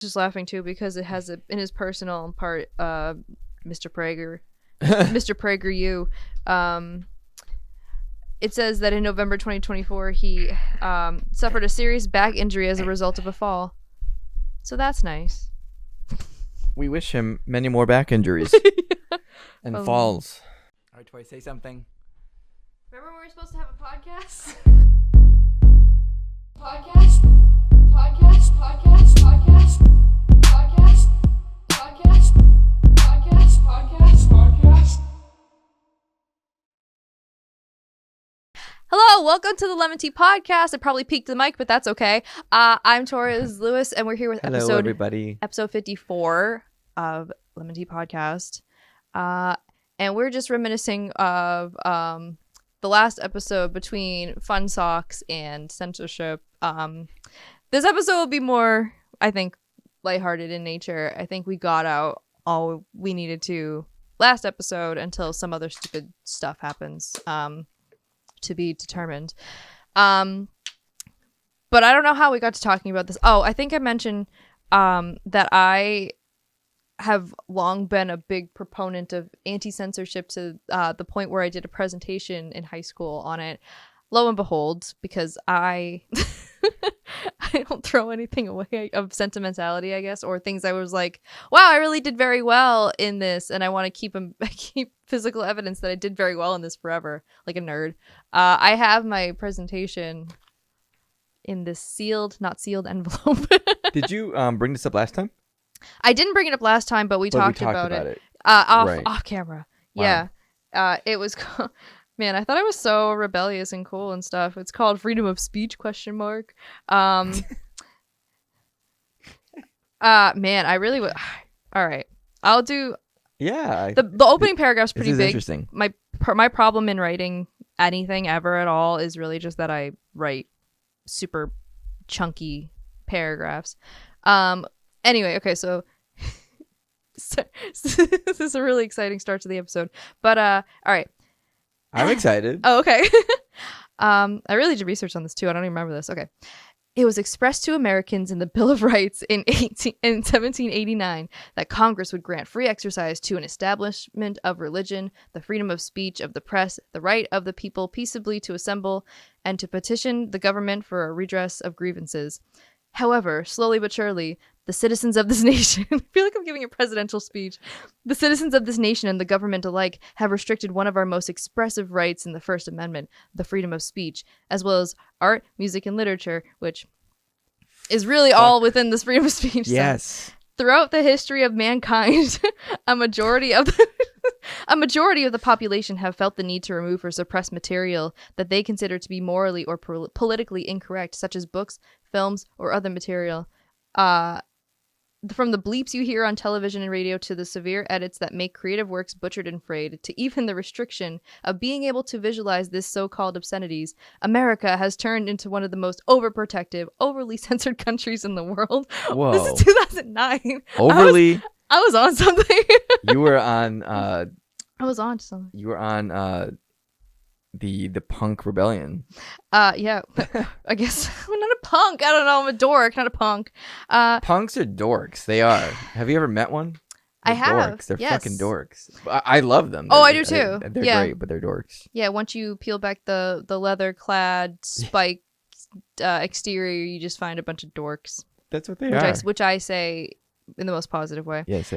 just laughing too because it has in his personal part, Mr. Prager, Mr. PragerU. It says that in November 2024, he suffered a serious back injury as a result of a fall. So that's nice. We wish him many more back injuries and falls. All right, Tory, say something. Remember we were supposed to have a podcast? Podcast. Hello, welcome to the LEM'n'TEA podcast. I probably peaked the mic, but that's okay. I'm Tory, this is Lewis, and we're here with everybody. episode 54 of LEM'n'TEA podcast. And we're just reminiscing of the last episode between Fun Socks and censorship. This episode will be more, I think, lighthearted in nature. I think we got out all we needed to last episode until some other stupid stuff happens. To be determined. But I don't know how we got to talking about this. Oh, I think I mentioned that I have long been a big proponent of anti-censorship to the point where I did a presentation in high school on it. Lo and behold, because I don't throw anything away of sentimentality, I guess, or things I was like, wow, I really did very well in this, and I want to keep physical evidence that I did very well in this forever, like a nerd. I have my presentation in this sealed, not sealed envelope. Did you bring this up last time? I didn't bring it up last time, but we talked about it. Off camera. Wow. Yeah. It was man, I thought I was so rebellious and cool and stuff. It's called freedom of speech ? Man, I really would. All right, I'll do. Yeah. The opening paragraph's pretty big. Interesting. My problem in writing anything ever at all is really just that I write super chunky paragraphs. Anyway, okay, so this is a really exciting start to the episode. But all right. I'm excited. Oh, okay. I really did research on this too. I don't even remember this. Okay. It was expressed to Americans in the Bill of Rights in 1789 that Congress would grant free exercise to an establishment of religion, the freedom of speech, of the press, the right of the people peaceably to assemble, and to petition the government for a redress of grievances. However, slowly but surely, the citizens of this nation, I feel like I'm giving a presidential speech, the citizens of this nation and the government alike have restricted one of our most expressive rights in the First Amendment, the freedom of speech, as well as art, music, and literature, which is really all within this freedom of speech. Yes. So, throughout the history of mankind, a majority of the population have felt the need to remove or suppress material that they consider to be morally or politically incorrect, such as books, films, or other material. From the bleeps you hear on television and radio to the severe edits that make creative works butchered and frayed, to even the restriction of being able to visualize this so-called obscenities, America has turned into one of the most overprotective, overly censored countries in the world. Whoa. This is 2009. Overly. I was on something. You were on. I was on something. You were on the punk rebellion. Yeah. I guess I'm not a punk. I don't know. I'm a dork, not a punk. Punks are dorks. They are. Have you ever met one? I have. Dorks. They're yes. fucking dorks. I love them. Oh, I do too. They're great, but they're dorks. Yeah. Once you peel back the leather-clad spike exterior, you just find a bunch of dorks. That's what they are. Which I say in the most positive way. Yes.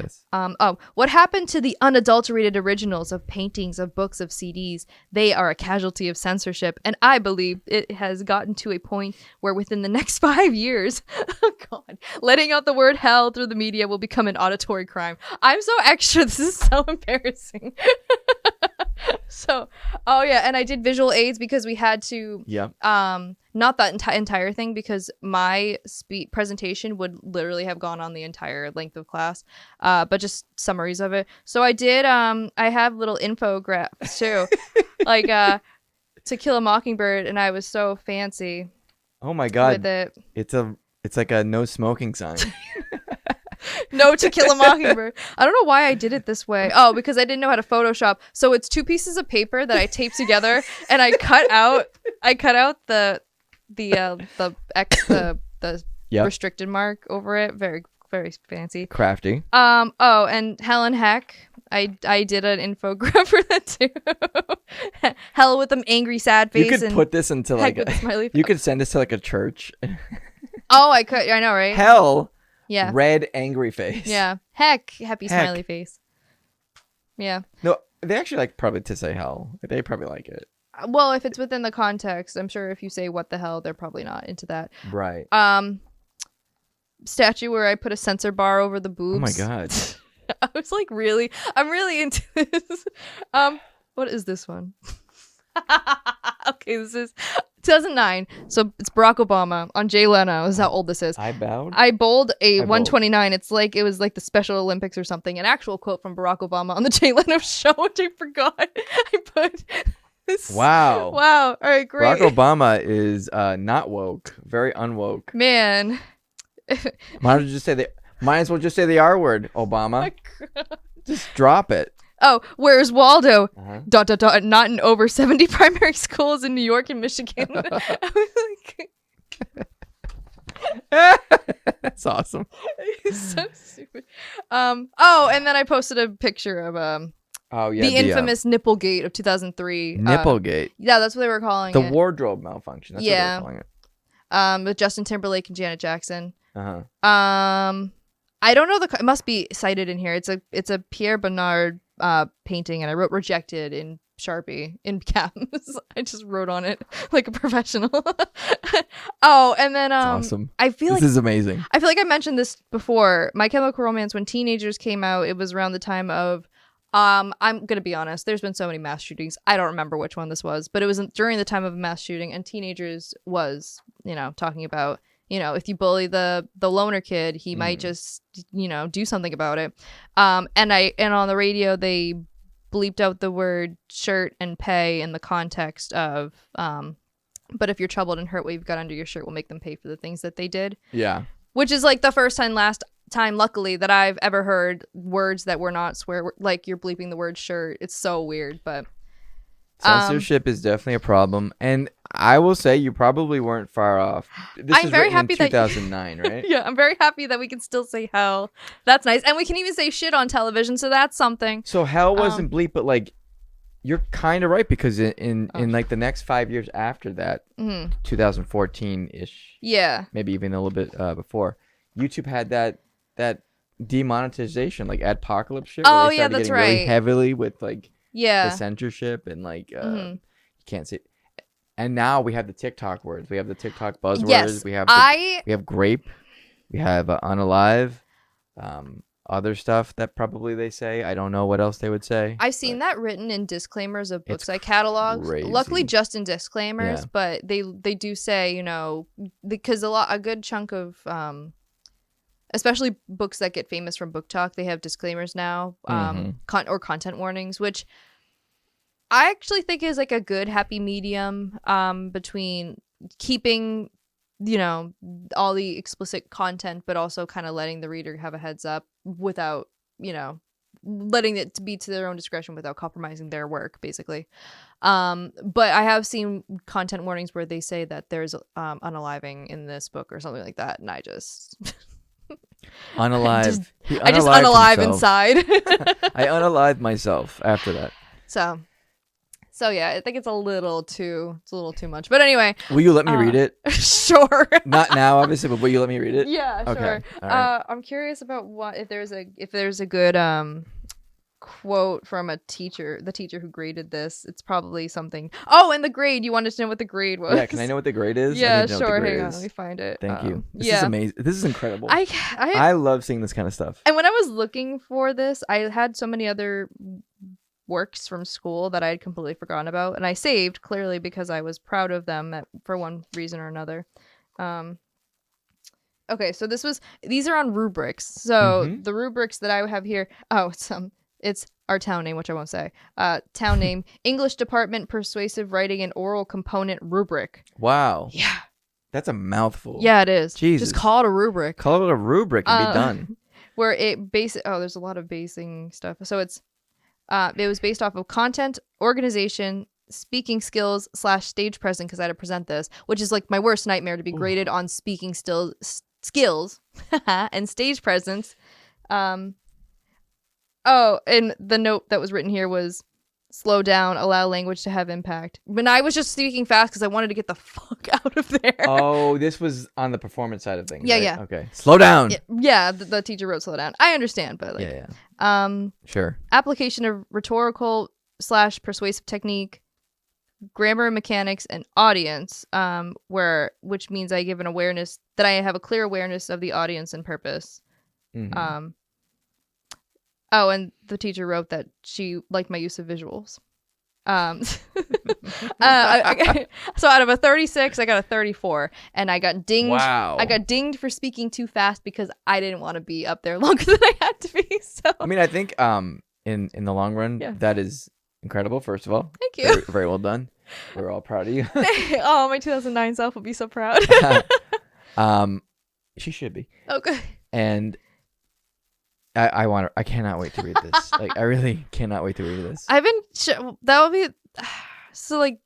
What happened to the unadulterated originals of paintings, of books, of CDs? They are a casualty of censorship, and I believe it has gotten to a point where within the next 5 years, oh God, letting out the word hell through the media will become an auditory crime. I'm so extra. This is so embarrassing. So, oh yeah, and I did visual aids because we had to. Yeah. Not that entire thing, because my presentation would literally have gone on the entire length of class, but just summaries of it. So I did. I have little infographics too, like To Kill a Mockingbird, and I was so fancy. Oh my God! With it. It's like a no smoking sign. No, To Kill a Mockingbird. I don't know why I did it this way. Oh, because I didn't know how to Photoshop. So it's 2 pieces of paper that I taped together, and I cut out the X, the Yep. restricted mark over it very very fancy. Crafty. Oh, and Hell and Heck. I did an infographic for that too. Hell with an angry sad face. You could and put this into like Heck with a smiley you face. could send this to like a church. Oh, I could. I know, right? Hell. Yeah. Red angry face. Yeah. Heck, happy Heck. smiley face. Yeah. No, they actually like probably to say hell. They probably like it. Well, if it's within the context, I'm sure if you say what the hell, they're probably not into that. Right. Statue where I put a censor bar over the boobs. Oh my god. I was like, I'm really into this. What is this one? Okay, this is 2009. So it's Barack Obama on Jay Leno. This is how old this is. I bowed. I bold a I bold. 129. It's like it was like the Special Olympics or something. An actual quote from Barack Obama on the Jay Leno show, which I forgot. I put this. Wow. Wow. All right, great. Barack Obama is not woke. Very unwoke. Man. Might as well just say the R word, Obama. Just drop it. Oh, where's Waldo? Uh-huh. Not in over 70 primary schools in New York and Michigan. I was like, That's awesome. he's so stupid. Oh, and then I posted a picture of Oh yeah. the infamous Nipplegate of 2003. Nipplegate. Yeah, that's what they were calling The it. wardrobe malfunction. That's what they were calling it. With Justin Timberlake and Janet Jackson. Uh-huh. I don't know it must be cited in here. It's a Pierre Bernard painting, and I wrote rejected in Sharpie in caps. I just wrote on it like a professional. Oh, and then That's awesome. I feel this is amazing. I feel like I mentioned this before. My Chemical Romance, when Teenagers came out, it was around the time of I'm gonna be honest, there's been so many mass shootings. I don't remember which one this was, but it was during the time of a mass shooting, and Teenagers was, talking about, if you bully the loner kid, he might just, do something about it. And on the radio they bleeped out the word shirt and pay in the context of but if you're troubled and hurt, what you've got under your shirt will make them pay for the things that they did. Yeah. Which is like the first time, last time, luckily, that I've ever heard words that were not swear, like you're bleeping the word shirt. It's so weird, but censorship is definitely a problem, and I will say you probably weren't far off. This I'm is very written happy in that 2009, right? Yeah, I'm very happy that we can still say hell. That's nice, and we can even say shit on television, so that's something. So hell wasn't bleep, but like you're kind of right, because in like the next 5 years after that, 2014-ish, Yeah, maybe even a little bit before, YouTube had that demonetization, like adpocalypse shit. Oh, where they yeah, started that's getting really right. heavily with like yeah. the censorship and like you can't say. And now we have the TikTok words. We have the TikTok buzzwords. Yes, we have we have grape. We have unalive. Other stuff that probably they say. I don't know what else they would say. I've seen that written in disclaimers of books I catalog. crazy. Luckily, just in disclaimers, Yeah. but they do say, because a good chunk of especially books that get famous from Book Talk, they have disclaimers now, or content warnings, which I actually think is like a good happy medium between keeping all the explicit content, but also kind of letting the reader have a heads up without letting it be to their own discretion without compromising their work, basically. But I have seen content warnings where they say that there's unaliving in this book or something like that, and I just Unalive. I just unalive inside. I unalived myself after that. So yeah, I think it's a little too much. But anyway, Will you let me read it? Sure. Not now, obviously, but will you let me read it? Yeah, Okay. sure. All right. I'm curious about if there's a good quote from the teacher who graded this. It's probably something. Oh, and the grade. You wanted to know what the grade was? Yeah, can I know what the grade is? I Yeah, need to know what the sure. grade Hang on, is. let me find it. Thank you. This yeah. is amazing. This is incredible. I love seeing this kind of stuff. and when I was looking for this, I had so many other works from school that I had completely forgotten about, and I saved clearly because I was proud of them for one reason or another. Okay, so these are on rubrics. So the rubrics that I have here, it's our town name, which I won't say. Town name, English department, persuasive writing and oral component rubric. Wow. Yeah. That's a mouthful. Yeah, it is. Jesus. Just call it a rubric. Call it a rubric and be done. Where it there's a lot of basing stuff. So it was based off of content, organization, speaking skills / stage presence, because I had to present this, which is like my worst nightmare, to be graded on speaking skills skills and stage presence. Oh, and the note that was written here was slow down, allow language to have impact. But I was just speaking fast because I wanted to get the fuck out of there. Oh, this was on the performance side of things. Yeah, right? yeah. Okay. Slow down. Yeah, the teacher wrote slow down. I understand, but like, yeah. Sure. Application of rhetorical / persuasive technique, grammar and mechanics, and audience, which means I give an awareness that I have a clear awareness of the audience and purpose. Mm-hmm. Oh, and the teacher wrote that she liked my use of visuals. So out of a 36, I got a 34, and I got dinged. Wow. I got dinged for speaking too fast because I didn't want to be up there longer than I had to be. So I mean, I think in the long run, that is incredible. First of all, thank you. Very, very well done. We're all proud of you. Oh, my 2009 self will be so proud. She should be. Okay. And I cannot wait to read this. Like, I really cannot wait to read this. That would be so like.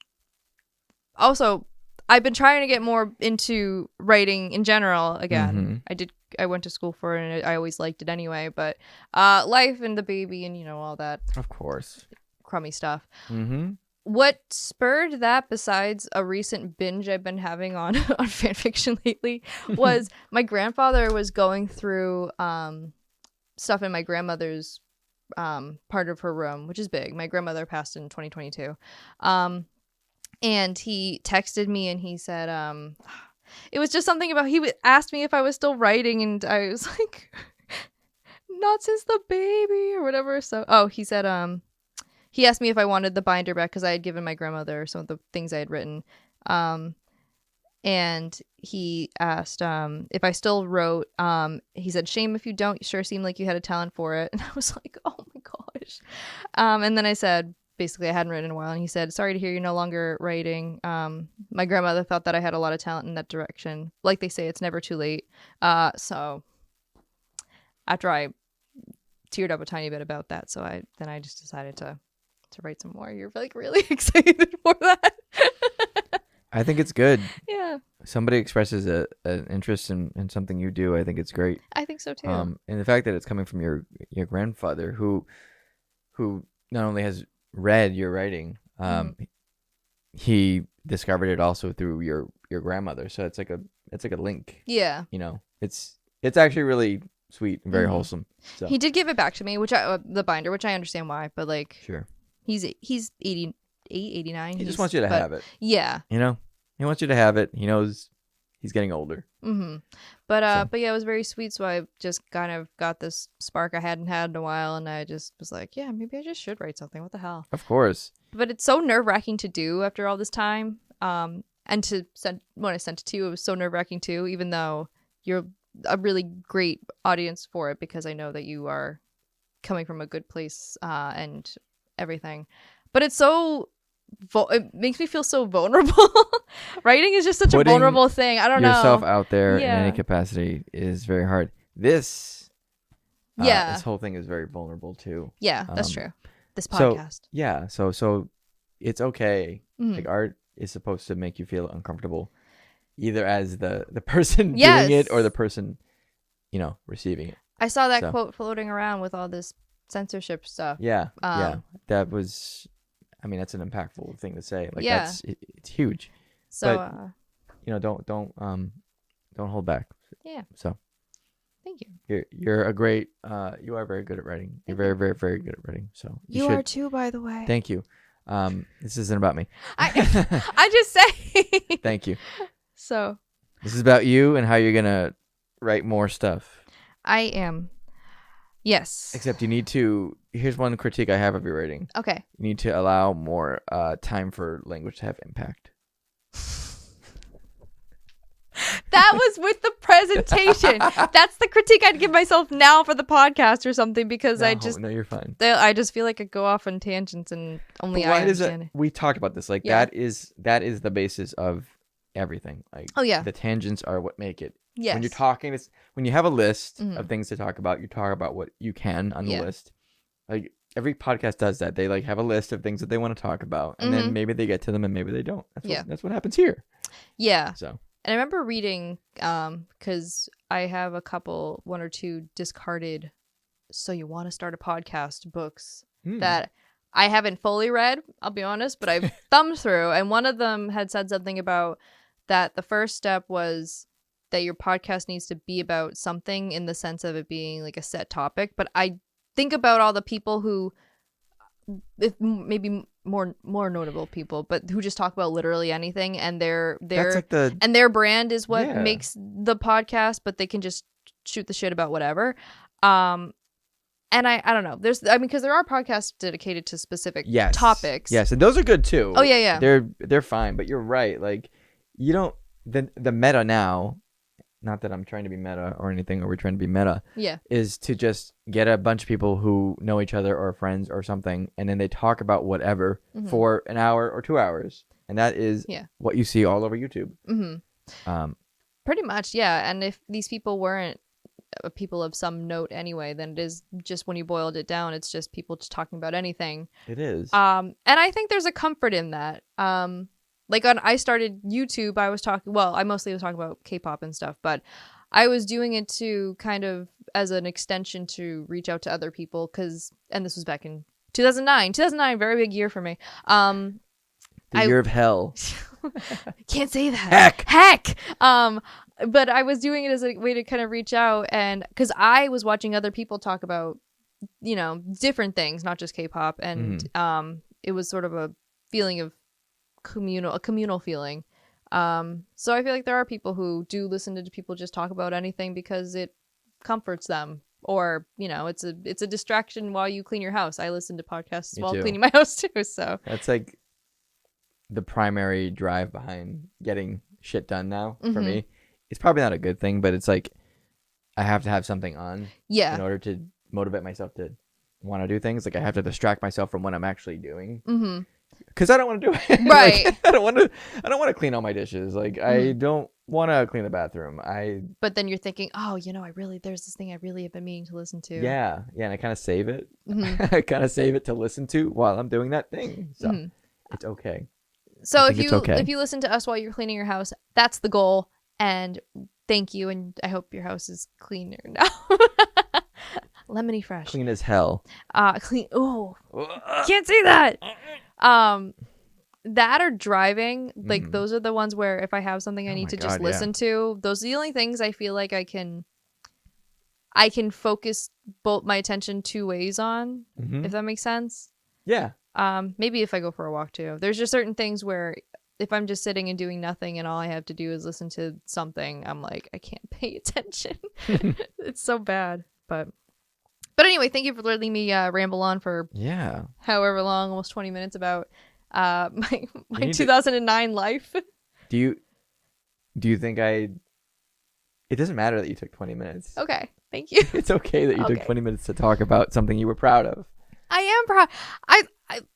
Also, I've been trying to get more into writing in general again. Mm-hmm. I went to school for it, and I always liked it anyway. But life and the baby and all that. Of course. Crummy stuff. Mm-hmm. What spurred that, besides a recent binge I've been having on fanfiction lately, was my grandfather was going through stuff in my grandmother's part of her room, which is big. My grandmother passed in 2022. And he texted me and he said, it was just something about, he asked me if I was still writing, and I was like, not since the baby or whatever. So, he said, he asked me if I wanted the binder back because I had given my grandmother some of the things I had written. And he asked if I still wrote. He said, shame if you don't. You sure seemed like you had a talent for it. And I was like, oh my gosh. And then I said, basically, I hadn't written in a while. And he said, sorry to hear you're no longer writing. My grandmother thought that I had a lot of talent in that direction. Like they say, it's never too late. So after I teared up a tiny bit about that, so I just decided to write some more. You're like really excited for that. I think it's good. Yeah. Somebody expresses an interest in something you do. I think it's great. I think so too. And the fact that it's coming from your grandfather, who not only has read your writing, he discovered it also through your grandmother. So it's like a link. Yeah. It's actually really sweet and very wholesome. So he did give it back to me, the binder, which I understand why, but like, sure, he's 88, 89. He just wants you to have it. Yeah. He wants you to have it. He knows he's getting older. Mm-hmm. But yeah, it was very sweet. So I just kind of got this spark I hadn't had in a while, and I just was like, yeah, maybe I just should write something. What the hell? Of course. But it's so nerve-wracking to do after all this time. And when I sent it to you, it was so nerve-wracking too, even though you're a really great audience for it, because I know that you are coming from a good place and everything. But it's so it makes me feel so vulnerable. Writing is just such a vulnerable thing. I don't know. Yourself out there in any capacity is very hard. This whole thing is very vulnerable too. Yeah, that's true. This podcast. So it's okay. Like, art is supposed to make you feel uncomfortable, either as the person doing it or the person, receiving it. I saw that quote floating around with all this censorship stuff. Yeah. That was, that's an impactful thing to say. Like, it's huge. So, but, don't hold back. Yeah. So, thank you. You're a great. You are very good at writing. You're very, very, very good at writing. So you are too, by the way. Thank you. This isn't about me. I just say. Thank you. So. This is about you and how you're gonna write more stuff. I am. Yes. Except you need to. Here's one critique I have of your writing. Okay. You need to allow more time for language to have impact. That was with the presentation. That's the critique I'd give myself now for the podcast or something, because No, you're fine. I just feel like I go off on tangents and only I understand it. We talked about this. Like, that is the basis of everything. Like, the tangents are what make it. Yes. When you're talking, when you have a list of things to talk about, you talk about what you can on the list. Like, every podcast does that. They have a list of things that they want to talk about, and then maybe they get to them and maybe they don't. That's what happens here. Yeah. So. And I remember reading, because I have one or two discarded "So You Want to Start a Podcast" books that I haven't fully read, I'll be honest, but I've thumbed through, and one of them had said something about that the first step was that your podcast needs to be about something in the sense of it being like a set topic. But I think about all the people who, if maybe more notable people, but who just talk about literally anything, and That's like and their brand is what makes the podcast, but they can just shoot the shit about whatever. And I don't know. Because there are podcasts dedicated to specific topics. Yes, and those are good too. Oh yeah. They're fine, but you're right. Like, you don't the meta now. Not that I'm trying to be meta or anything, or we're trying to be meta. Yeah. Is to just get a bunch of people who know each other or friends or something, and then they talk about whatever for an hour or 2 hours, and that is what you see all over YouTube. Pretty much, yeah. And if these people weren't people of some note anyway, then it is just, when you boiled it down, it's just people just talking about anything. It is. And I think there's a comfort in that. Like I started YouTube, I mostly was talking about K-pop and stuff, but I was doing it to kind of as an extension to reach out to other people, and this was back in 2009, very big year for me. The year of hell. Can't say that. Heck. But I was doing it as a way to kind of reach out, and because I was watching other people talk about, different things, not just K-pop, and it was sort of a feeling of a communal feeling. So I feel like there are people who do listen to people just talk about anything because it comforts them, or it's a distraction while you clean your house. I listen to podcasts while cleaning my house too. So that's like the primary drive behind getting shit done now for me. It's probably not a good thing, but it's like I have to have something on in order to motivate myself to want to do things. Like, I have to distract myself from what I'm actually doing. Because I don't want to do it. Right. Like, I don't want to clean all my dishes. Like, I don't want to clean the bathroom. But then you're thinking, there's this thing I really have been meaning to listen to. Yeah. And I kind of save it. I kind of save it to listen to while I'm doing that thing. So it's okay. So if you listen to us while you're cleaning your house, that's the goal. And thank you, and I hope your house is cleaner now. Lemony fresh. Clean as hell. Clean. Oh, can't say that. That or driving, like those are the ones where if I have something I need to just listen to, those are the only things I feel like I can focus both my attention two ways on, if that makes sense. Yeah. Maybe if I go for a walk too. There's just certain things where if I'm just sitting and doing nothing and all I have to do is listen to something, I'm like, I can't pay attention. It's so bad. But anyway, thank you for letting me ramble on for however long, almost 20 minutes about my 2009 life. Do you think it doesn't matter that you took 20 minutes. Okay, thank you. It's okay that you took 20 minutes to talk about something you were proud of. I am proud.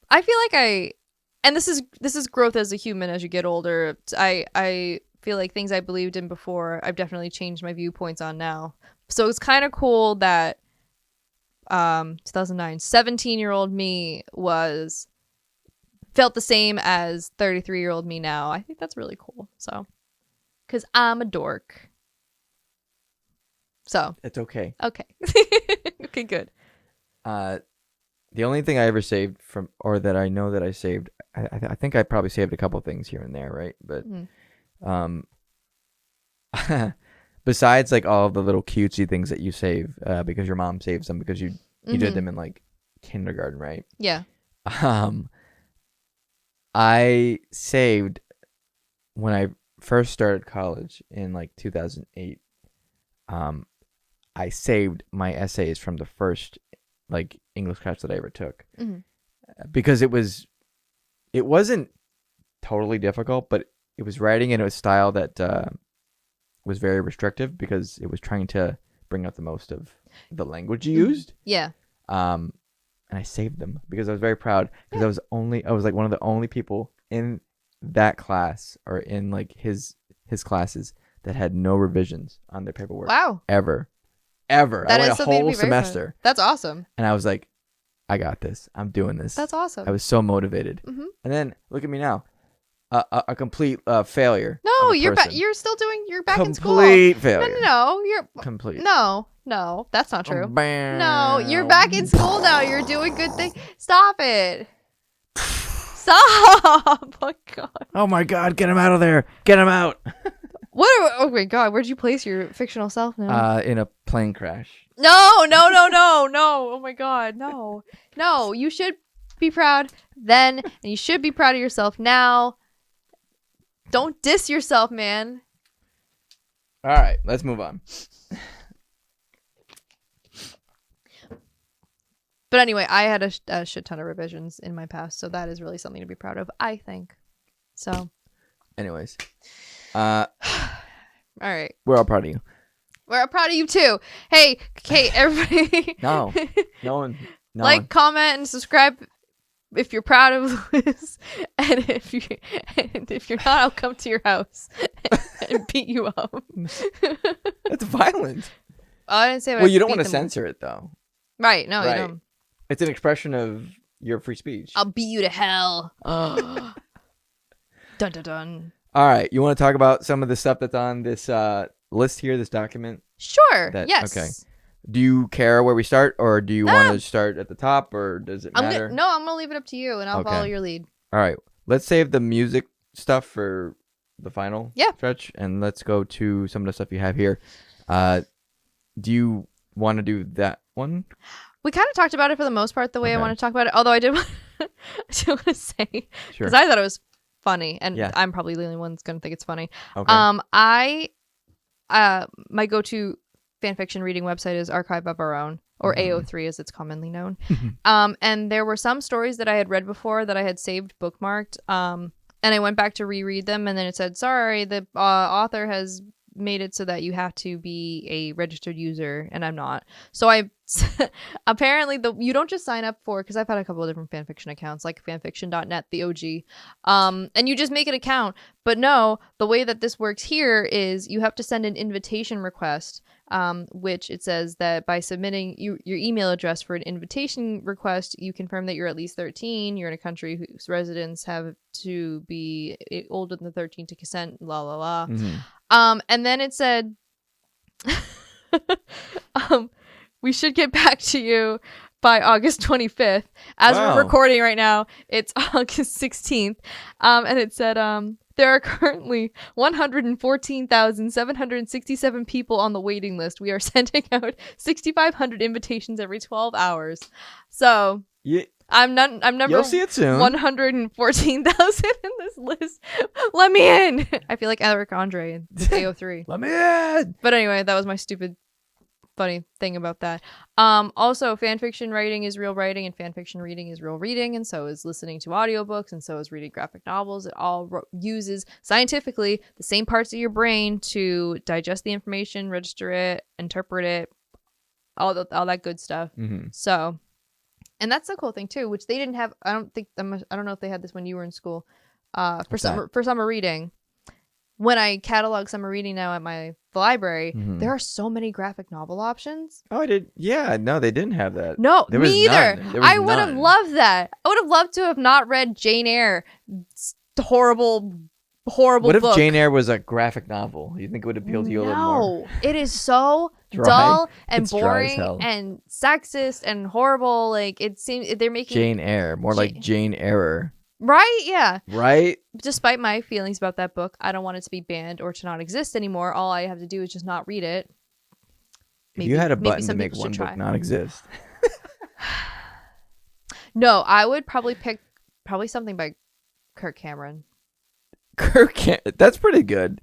I feel like and this is growth as a human as you get older. I feel like things I believed in before, I've definitely changed my viewpoints on now. So it's kind of cool that 2009, 17-year-old me felt the same as 33-year-old me now. I think that's really cool. So, because I'm a dork. So. It's okay. Okay. Okay, good. The only thing I ever saved from, or that I know that I saved, I think I probably saved a couple things here and there, right? But besides like all of the little cutesy things that you save, because your mom saves them because you did them in like kindergarten, right? Yeah. I saved when I first started college in like 2008. I saved my essays from the first like English class that I ever took, because it wasn't totally difficult, but it was writing in a style that was very restrictive because it was trying to bring out the most of the language you used. Yeah. And I saved them because I was very proud because I was like one of the only people in that class or in like his classes that had no revisions on their paperwork. Wow. Ever. That I went is a whole semester. That's awesome. And I was like, I got this. I'm doing this. That's awesome. I was so motivated. And then look at me now. a complete failure. No, of a you're person. you're still doing. You're back in school. Complete failure. No, you're Complete. No, that's not true. Bam. No, you're back in school now. You're doing good things. Stop it. Stop. Oh my god. Oh my god, get him out of there. Get him out. Oh my god, where'd you place your fictional self now? In a plane crash. No. Oh my god, no. No, you should be proud then, and you should be proud of yourself now. Don't diss yourself, man. All right, let's move on. But anyway, I had a shit ton of revisions in my past, so that is really something to be proud of, I think. So. Anyways. All right. We're all proud of you. We're proud of you too. Hey, everybody. No. No one. No like, one. comment, and subscribe if you're proud of Liz. And if you're not, I'll come to your house and beat you up. That's violent. Oh, I didn't say. Well, you don't want to censor it though. Right? No, right. you don't. It's an expression of your free speech. I'll beat you to hell. Dun dun dun. All right, you want to talk about some of the stuff that's on this list here, this document? Sure. Yes. Okay. Do you care where we start, or do you want to start at the top, or does it matter? I'm gonna leave it up to you, and I'll follow your lead. All right. Let's save the music stuff for the final stretch, and let's go to some of the stuff you have here. Do you want to do that one? We kind of talked about it for the most part, the way I want to talk about it. Although I did want to say, because I thought it was funny, and I'm probably the only one that's gonna think it's funny. Okay. My go-to fanfiction reading website is Archive of Our Own, or AO3 as it's commonly known. And there were some stories that I had read before that I had saved bookmarked. And I went back to reread them, and then it said, sorry, the author has made it so that you have to be a registered user, and I'm not. So I apparently you don't just sign up for, because I've had a couple of different fanfiction accounts, like fanfiction.net, the OG, and you just make an account. But no, the way that this works here is you have to send an invitation request, which it says that by submitting your email address for an invitation request, you confirm that you're at least 13, you're in a country whose residents have to be older than 13 to consent, la la la. And then it said, we should get back to you by August 25th. As we're recording right now, it's August 16th. And it said, there are currently 114,767 people on the waiting list. We are sending out 6,500 invitations every 12 hours. So I'm number You'll see it soon. 114,000 in this list. Let me in. I feel like Eric Andre in AO3. Let me in. But anyway, that was my stupid funny thing about that. Also, fanfiction writing is real writing, and fanfiction reading is real reading, and so is listening to audiobooks, and so is reading graphic novels. It all uses scientifically the same parts of your brain to digest the information, register it, interpret it, all that good stuff. So, and that's the cool thing too, which they didn't have. I don't know if they had this when you were in school. For summer reading. When I catalog summer reading now at the library, there are so many graphic novel options. Oh, I did. Yeah, no, they didn't have that. No, me either. I would have loved that. I would have loved to have not read Jane Eyre. Horrible book. What if Jane Eyre was a graphic novel? You think it would appeal to you a little more? No, it is so dull and boring and sexist and horrible. Like, it seems they're making Jane Eyre more like Jane Eyre. Right? Yeah. Right? Despite my feelings about that book, I don't want it to be banned or to not exist anymore. All I have to do is just not read it. If you had a button to make one book not exist. No, I would probably pick something by Kirk Cameron. That's pretty good.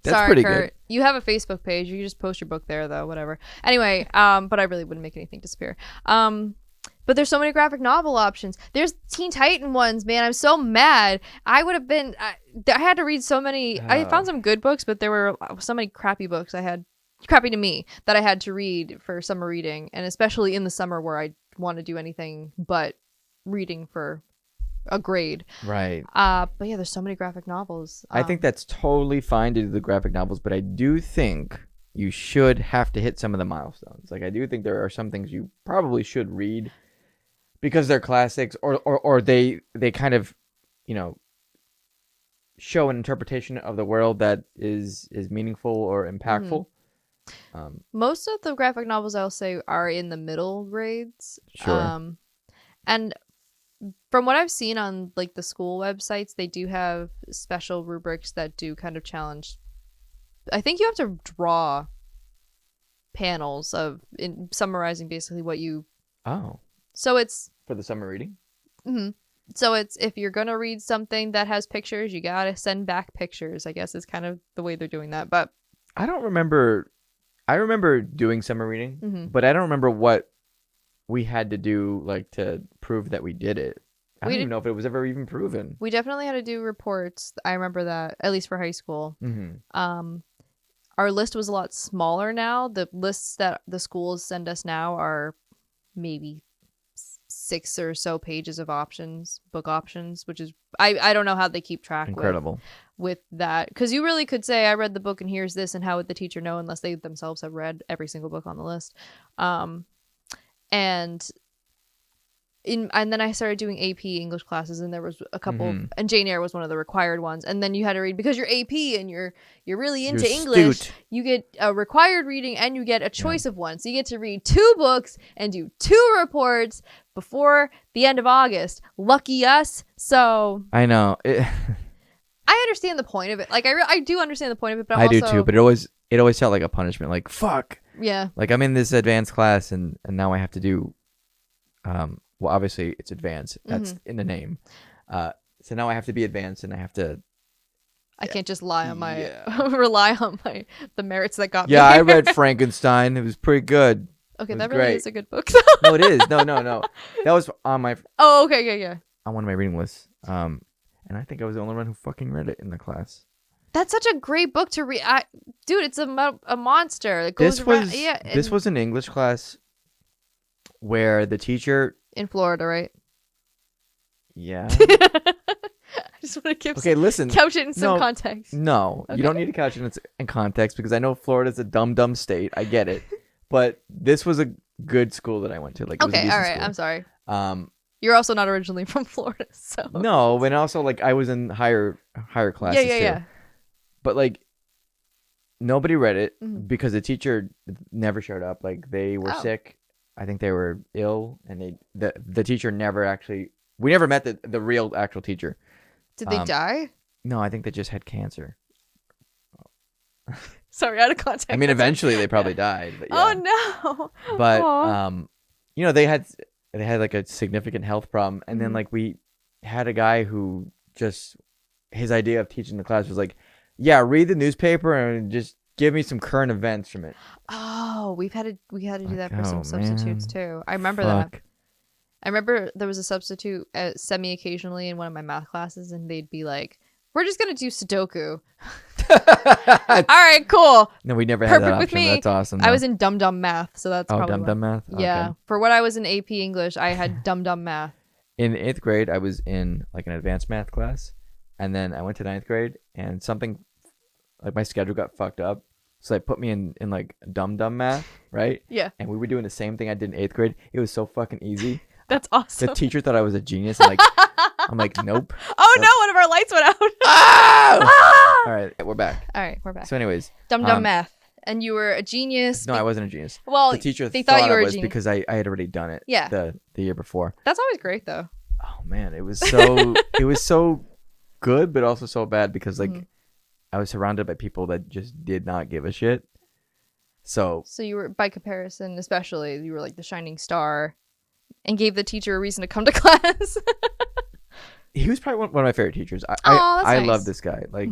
Sorry, pretty Kurt. Good. You have a Facebook page. You can just post your book there, though. Whatever. Anyway, but I really wouldn't make anything disappear. But there's so many graphic novel options. There's Teen Titan ones, man. I'm so mad. I would have been. I had to read so many. I found some good books, but there were so many crappy books. Crappy to me that I had to read for summer reading, and especially in the summer where I want to do anything but reading for a grade. Right. But yeah, there's so many graphic novels. I think that's totally fine to do the graphic novels, but I do think you should have to hit some of the milestones. Like, I do think there are some things you probably should read because they're classics, or they kind of, show an interpretation of the world that is meaningful or impactful. Most of the graphic novels I'll say are in the middle grades. Sure. And from what I've seen on like the school websites, they do have special rubrics that do kind of challenge. I think you have to draw panels of in summarizing basically what you. Oh. So it's For the summer reading? Mm-hmm. So it's if you're gonna read something that has pictures, you gotta send back pictures. I guess is kind of the way they're doing that. But I don't remember. I remember doing summer reading, but I don't remember what we had to do like to prove that we did it. I don't even know if it was ever even proven. We definitely had to do reports. I remember that, at least for high school. Our list was a lot smaller now. The lists that the schools send us now are maybe 6 or so pages of options, book options, which is I don't know how they keep track. Incredible. With that, because you really could say I read the book and here's this, and how would the teacher know unless they themselves have read every single book on the list. And then I started doing AP English classes, and there was a couple, and Jane Eyre was one of the required ones. And then you had to read, because you're AP and you're really into English, you get a required reading and you get a choice of one. So you get to read 2 books and do 2 reports before the end of August. Lucky us. So I know. I understand the point of it. Like I do understand the point of it, but I do too. But it always felt like a punishment. Like fuck. Yeah. Like I'm in this advanced class and now I have to do. Well, obviously it's advanced. That's in the name. So now I have to be advanced and I have to. I can't just rely on the merits that got me. Yeah, here. I read Frankenstein. It was pretty good. Okay, that really really is a good book. No, it is. No. That was on my. Oh, okay, yeah. On one of my reading lists. And I think I was the only one who fucking read it in the class. That's such a great book to read. Dude, it's a monster that goes around. Yeah, this was an English class where the teacher in Florida, right? Yeah. I just want to couch it in some context. No, okay. You don't need to couch it in context because I know Florida's a dumb state. I get it, but this was a good school that I went to. Like, okay, all right. School. I'm sorry. You're also not originally from Florida, so no. And also, like, I was in higher classes. Yeah. But like, nobody read it because the teacher never showed up. Like, they were sick. I think they were ill, and the teacher never actually. We never met the real actual teacher. Did they die? No, I think they just had cancer. Sorry, out of context. I mean, eventually they probably died. But yeah. Oh no. But they had like a significant health problem, and then like we had a guy who just his idea of teaching the class was like, yeah, read the newspaper and just give me some current events from it. Oh, we had to do that for some substitutes too. I remember that. I remember there was a substitute semi-occasionally in one of my math classes, and they'd be like, we're just going to do Sudoku. All right, cool. No, we never had that option. With me. That's awesome. Though. I was in dumb math, so that's probably dumb math? Yeah. Okay. For what I was in AP English, I had dumb math. In 8th grade, I was in like an advanced math class, and then I went to 9th grade, and something, like my schedule got fucked up. So they put me in like dumb math, right? Yeah. And we were doing the same thing I did in 8th grade. It was so fucking easy. That's awesome. The teacher thought I was a genius. And like, I'm like, nope. Oh nope. no, one of our lights went out. Ah! All right, we're back. All right, we're back. So anyways. Dumb math. And you were a genius. No, I wasn't a genius. Well, the teacher they thought you were I was a genius. because I had already done it the year before. That's always great though. Oh man, it was so good, but also so bad because like I was surrounded by people that just did not give a shit. So you were, by comparison, especially, you were like the shining star and gave the teacher a reason to come to class. He was probably one of my favorite teachers. That's I nice. love this guy. Like,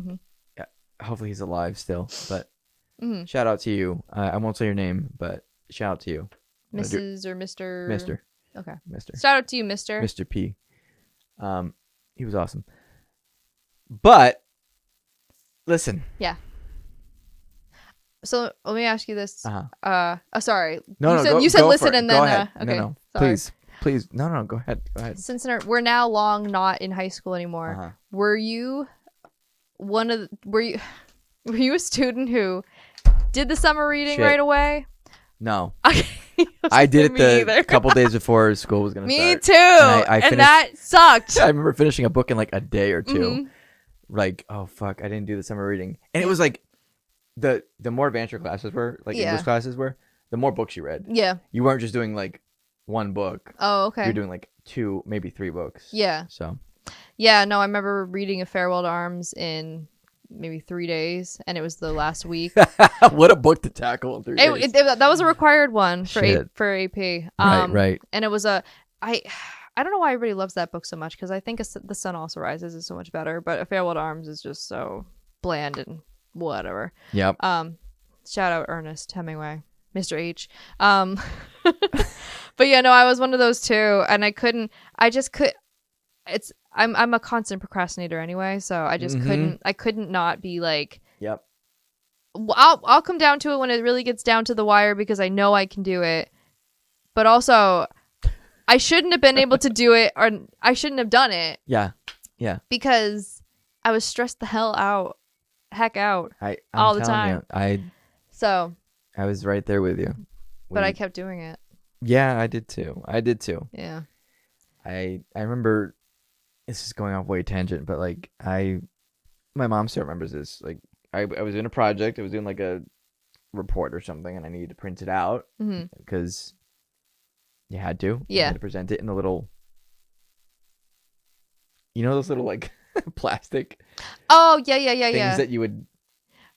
yeah, hopefully he's alive still. But shout out to you. I won't say your name, but shout out to you. Mrs. or Mr. Mr. Okay. Mr. Shout out to you, Mr. Mr. P. He was awesome. But listen. Yeah. So let me ask you this. Sorry. No, you said listen and then. Ahead. Okay. No. Please. No. Go ahead. Since we're now long not in high school anymore, were you were you a student who did the summer reading right away? No. I did it the couple days before school was gonna start. Me too. And that sucked. I remember finishing a book in like a day or two. like, oh fuck, I didn't do the summer reading. And it was like the more advanced your classes were, like English classes were, the more books you read. Yeah. You weren't just doing like one book. Oh, okay. You're doing like 2, maybe 3 books. Yeah. So. Yeah, no, I remember reading A Farewell to Arms in maybe 3 days, and it was the last week. What a book to tackle in 3 days. That was a required one for AP. Right. And it was I don't know why everybody loves that book so much, because I think The Sun Also Rises is so much better, but A Farewell to Arms is just so bland and whatever. Yep. Shout out Ernest Hemingway, Mr. H. But yeah, no, I was one of those too, and I'm a constant procrastinator anyway, so I just couldn't not be like, yep. I'll come down to it when it really gets down to the wire, because I know I can do it. But also, I shouldn't have been able to do it, or I shouldn't have done it. Yeah. Yeah. Because I was stressed the heck out I'm all the time. You, I was right there with you. But I kept doing it. Yeah, I did too. Yeah. I remember, this is going off way tangent, but like my mom still remembers this. Like I was doing a project. I was doing like a report or something, and I needed to print it out because you had to. Yeah. You had to present it in a little, those little like plastic. Oh yeah. Things that you would.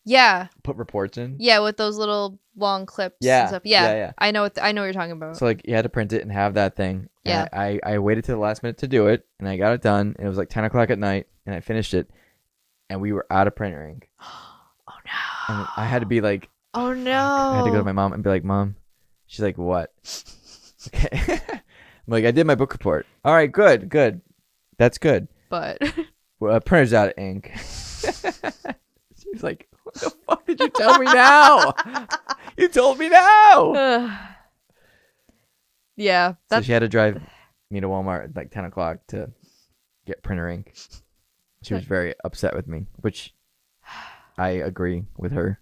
Yeah. Put reports in. Yeah, with those little long clips. Yeah. And stuff. Yeah. I know what you're talking about. So like you had to print it and have that thing. Yeah. I waited to the last minute to do it, and I got it done. And it was like 10 o'clock at night, and I finished it, and we were out of printer ink. Oh no. And I had to be like, oh no. I had to go to my mom and be like, Mom. She's like, what? Okay. I'm like, I did my book report. All right, good. That's good. But printer's out of ink. She's like, what the fuck did you tell me now? You told me now. Yeah. So she had to drive me to Walmart at like 10 o'clock to get printer ink. She was very upset with me, which I agree with her.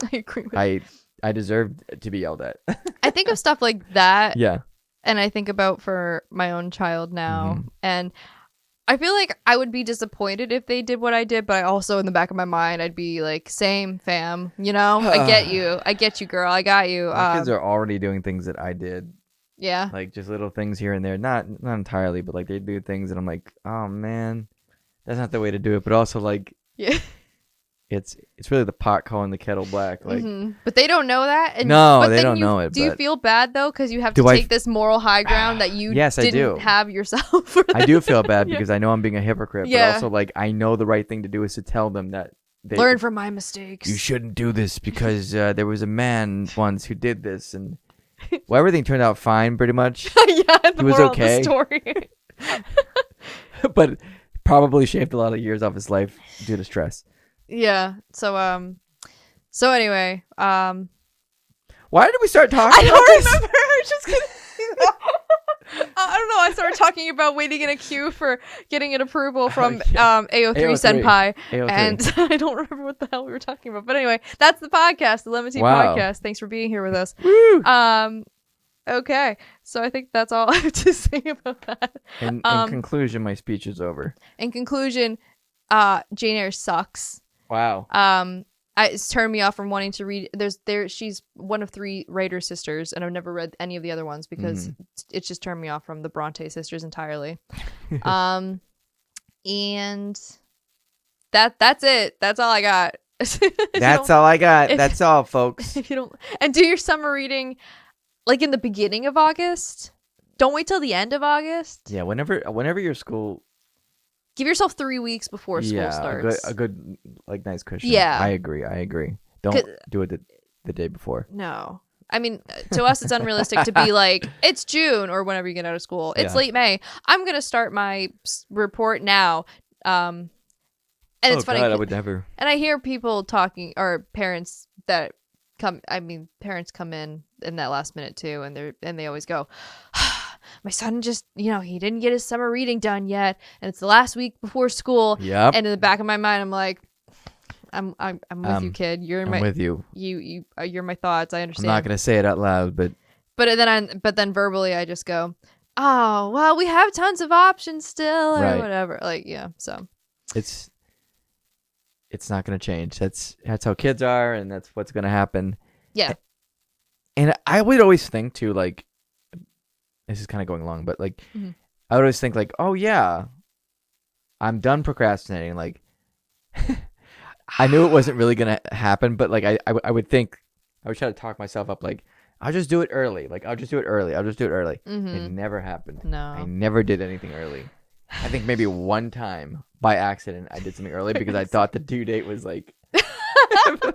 I agree with I deserved to be yelled at. I think of stuff like that. Yeah. And I think about for my own child now. And I feel like I would be disappointed if they did what I did, but I also, in the back of my mind, I'd be like, same, fam. I get you. I get you, girl. I got you. My kids are already doing things that I did. Yeah. Like just little things here and there. Not entirely, but like they do things and I'm like, oh man, that's not the way to do it. But also like, yeah. It's really the pot calling the kettle black. Like, but they don't know that. And, no, they don't know it. Do you feel bad though, because you have to take this moral high ground that you didn't have yourself? I do feel bad because I know I'm being a hypocrite. Yeah. But also, like, I know the right thing to do is to tell them that learn from my mistakes. You shouldn't do this because there was a man once who did this, and well, everything turned out fine, pretty much. Yeah, he was okay. Of the story. But probably shaved a lot of years off his life due to stress. Yeah. So anyway, why did we start talking? I don't remember. I was just gonna I don't know. I started talking about waiting in a queue for getting an approval from AO3 Senpai, AO3. And I don't remember what the hell we were talking about. But anyway, that's the podcast, the LEM'n'TEA podcast. Thanks for being here with us. Woo! Okay, so I think that's all I have to say about that. In conclusion, my speech is over. In conclusion, Jane Eyre sucks. Wow. It's turned me off from wanting to read. She's one of 3 writer sisters, and I've never read any of the other ones because it's just turned me off from the Bronte sisters entirely. And that's it. That's all I got. That's all I got. That's all, folks. If you don't, and do your summer reading like in the beginning of August. Don't wait till the end of August. Yeah, whenever your school. Give yourself 3 weeks before school starts. A good like nice cushion. Yeah, I agree. Don't do it the day before. No, I mean, to us it's unrealistic to be like, it's June or whenever you get out of school. It's late May. I'm gonna start my report now. And it's funny. God, I would never. And I hear people talking, or parents that come. I mean, parents come in that last minute too, and they always go, my son just, he didn't get his summer reading done yet, and it's the last week before school. Yep. And in the back of my mind, I'm like, I'm with you, kid. I'm with you. You're my thoughts. I understand. I'm not gonna say it out loud, but then verbally, I just go, oh well, we have tons of options still, or right. whatever. Like, yeah. So it's it's not going to change. That's how kids are, and that's what's going to happen. Yeah. And I would always think too, like, this is kind of going long, but like, I would always think like, oh yeah, I'm done procrastinating. Like, I knew it wasn't really gonna happen, but like, I would think, I would try to talk myself up. Like, I'll just do it early. Like, I'll just do it early. It never happened. No. I never did anything early. I think maybe one time by accident I did something early because I thought the due date was like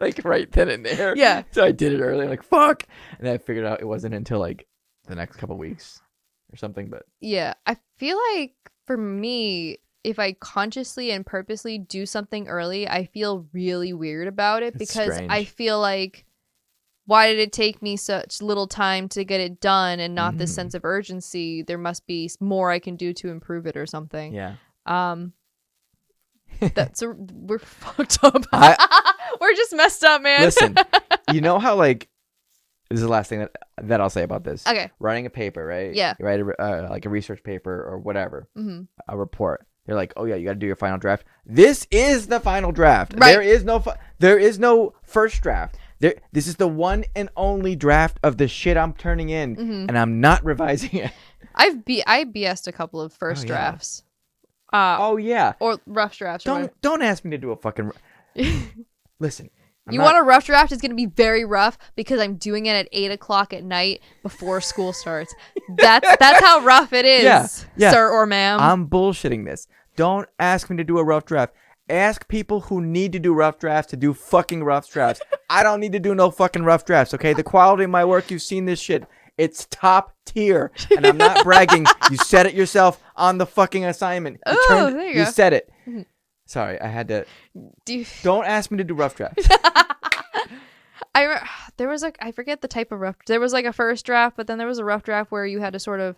like right then and there. Yeah. So I did it early. Like, fuck. And then I figured out it wasn't until like the next couple weeks or something. But yeah, I feel like for me, if I consciously and purposely do something early, I feel really weird about it because strange. I feel like, why did it take me such little time to get it done and not this sense of urgency? There must be more I can do to improve it or something. Yeah. We're fucked up. We're just messed up, man. Listen, you know how like, this is the last thing that I'll say about this. Okay. Writing a paper, right? Yeah. You write like a research paper or whatever, a report. They're like, oh yeah, you got to do your final draft. This is the final draft. Right. There is no first draft. This is the one and only draft of the shit I'm turning in, and I'm not revising it. I BS'd a couple of first drafts. Oh yeah. Or rough drafts. Don't ask me to do a fucking. Listen. Want a rough draft? It's going to be very rough because I'm doing it at 8:00 at night before school starts. That's how rough it is, sir or ma'am. I'm bullshitting this. Don't ask me to do a rough draft. Ask people who need to do rough drafts to do fucking rough drafts. I don't need to do no fucking rough drafts, okay? The quality of my work, you've seen this shit. It's top tier. And I'm not bragging. You said it yourself on the fucking assignment. There you go. You said it. Sorry, I had to. Don't ask me to do rough drafts. There was like, I forget the type of rough. There was like a first draft, but then there was a rough draft where you had to sort of.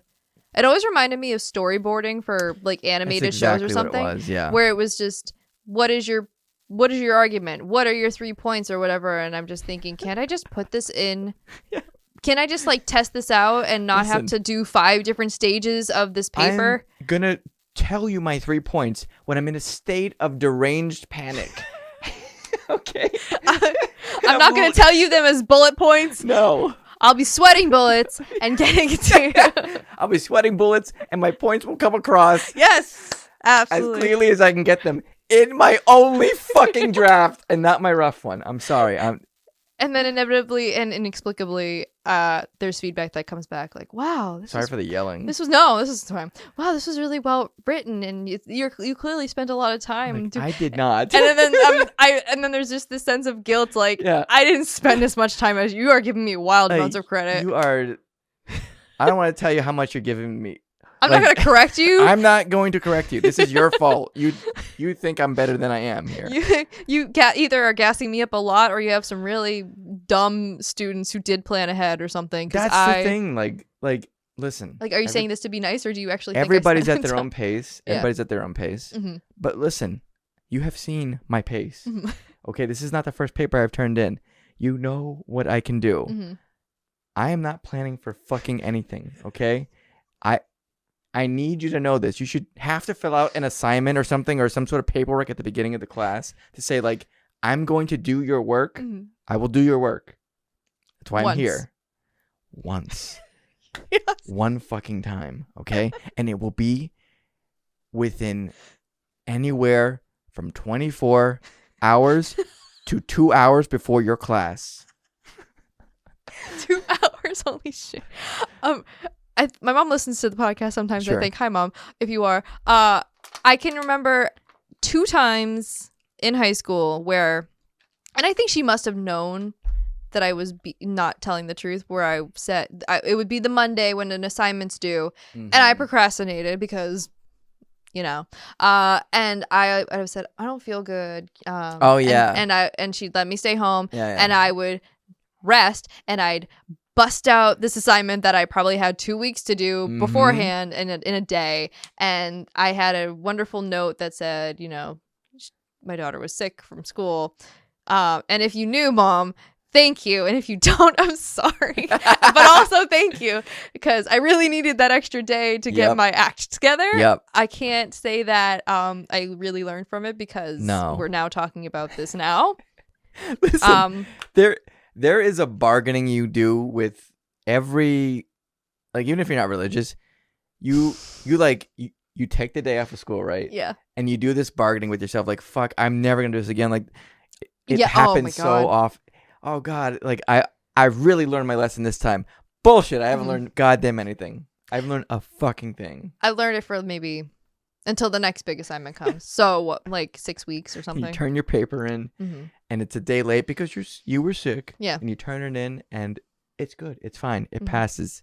It always reminded me of storyboarding for like animated shows or something. What it was, yeah. Where it was just, what is your argument? What are your 3 points or whatever? And I'm just thinking, can't I just put this in? Yeah. Can I just like test this out and not have to do 5 different stages of this paper? I'm gonna tell you my 3 points when I'm in a state of deranged panic. Okay. I'm not going to tell you them as bullet points. No. I'll be sweating bullets and getting it to you. I'll be sweating bullets and my points will come across. Yes. Absolutely. As clearly as I can get them in my only fucking draft and not my rough one. I'm sorry. And then inevitably and inexplicably, there's feedback that comes back like, "Wow, sorry for the yelling. This is time. Wow, this was really well written, and you clearly spent a lot of time." I did not. And then there's just this sense of guilt, like I didn't spend as much time as you are giving me wild amounts of credit. You are. I don't want to tell you how much you're giving me. I'm not going to correct you. I'm not going to correct you. This is your fault. You think I'm better than I am here. You either are gassing me up a lot, or you have some really dumb students who did plan ahead or something. That's the thing. Like, listen. Like, are you saying this to be nice, or do you actually? Everybody's at their own pace. Yeah. Everybody's at their own pace. Mm-hmm. But listen, you have seen my pace. Mm-hmm. Okay, this is not the first paper I've turned in. You know what I can do. Mm-hmm. I am not planning for fucking anything. Okay, I need you to know this. You should have to fill out an assignment or something or some sort of paperwork at the beginning of the class to say, like, I'm going to do your work. Mm-hmm. I will do your work. That's why I'm here. Once. Yes. One fucking time. Okay? And it will be within anywhere from 24 hours to 2 hours before your class. 2 hours? Holy shit. My mom listens to the podcast sometimes. Sure. I think, hi mom, if you are. I can remember 2 times in high school where, and I think she must have known that I was not telling the truth, where I said it would be the Monday when an assignment's due, and I procrastinated because, and I would have said, I don't feel good. And she'd let me stay home, and I would rest, and I'd bust out this assignment that I probably had 2 weeks to do beforehand in a day. And I had a wonderful note that said, my daughter was sick from school. And if you knew, Mom, thank you. And if you don't, I'm sorry. But also thank you, because I really needed that extra day to get my act together. Yep. I can't say that I really learned from it, because we're now talking about this now. Listen, there is a bargaining you do with every, like, even if you're not religious, you take the day off of school, right? Yeah. And you do this bargaining with yourself, like, fuck, I'm never gonna do this again. Like, it Yeah, happens so often. Oh God, like I really learned my lesson this time. Bullshit, I haven't learned goddamn anything. I haven't learned a fucking thing. I learned it for maybe until the next big assignment comes. So what, like 6 weeks or something? You turn your paper in, and it's a day late because you were sick. Yeah. And you turn it in, and it's good. It's fine. It passes.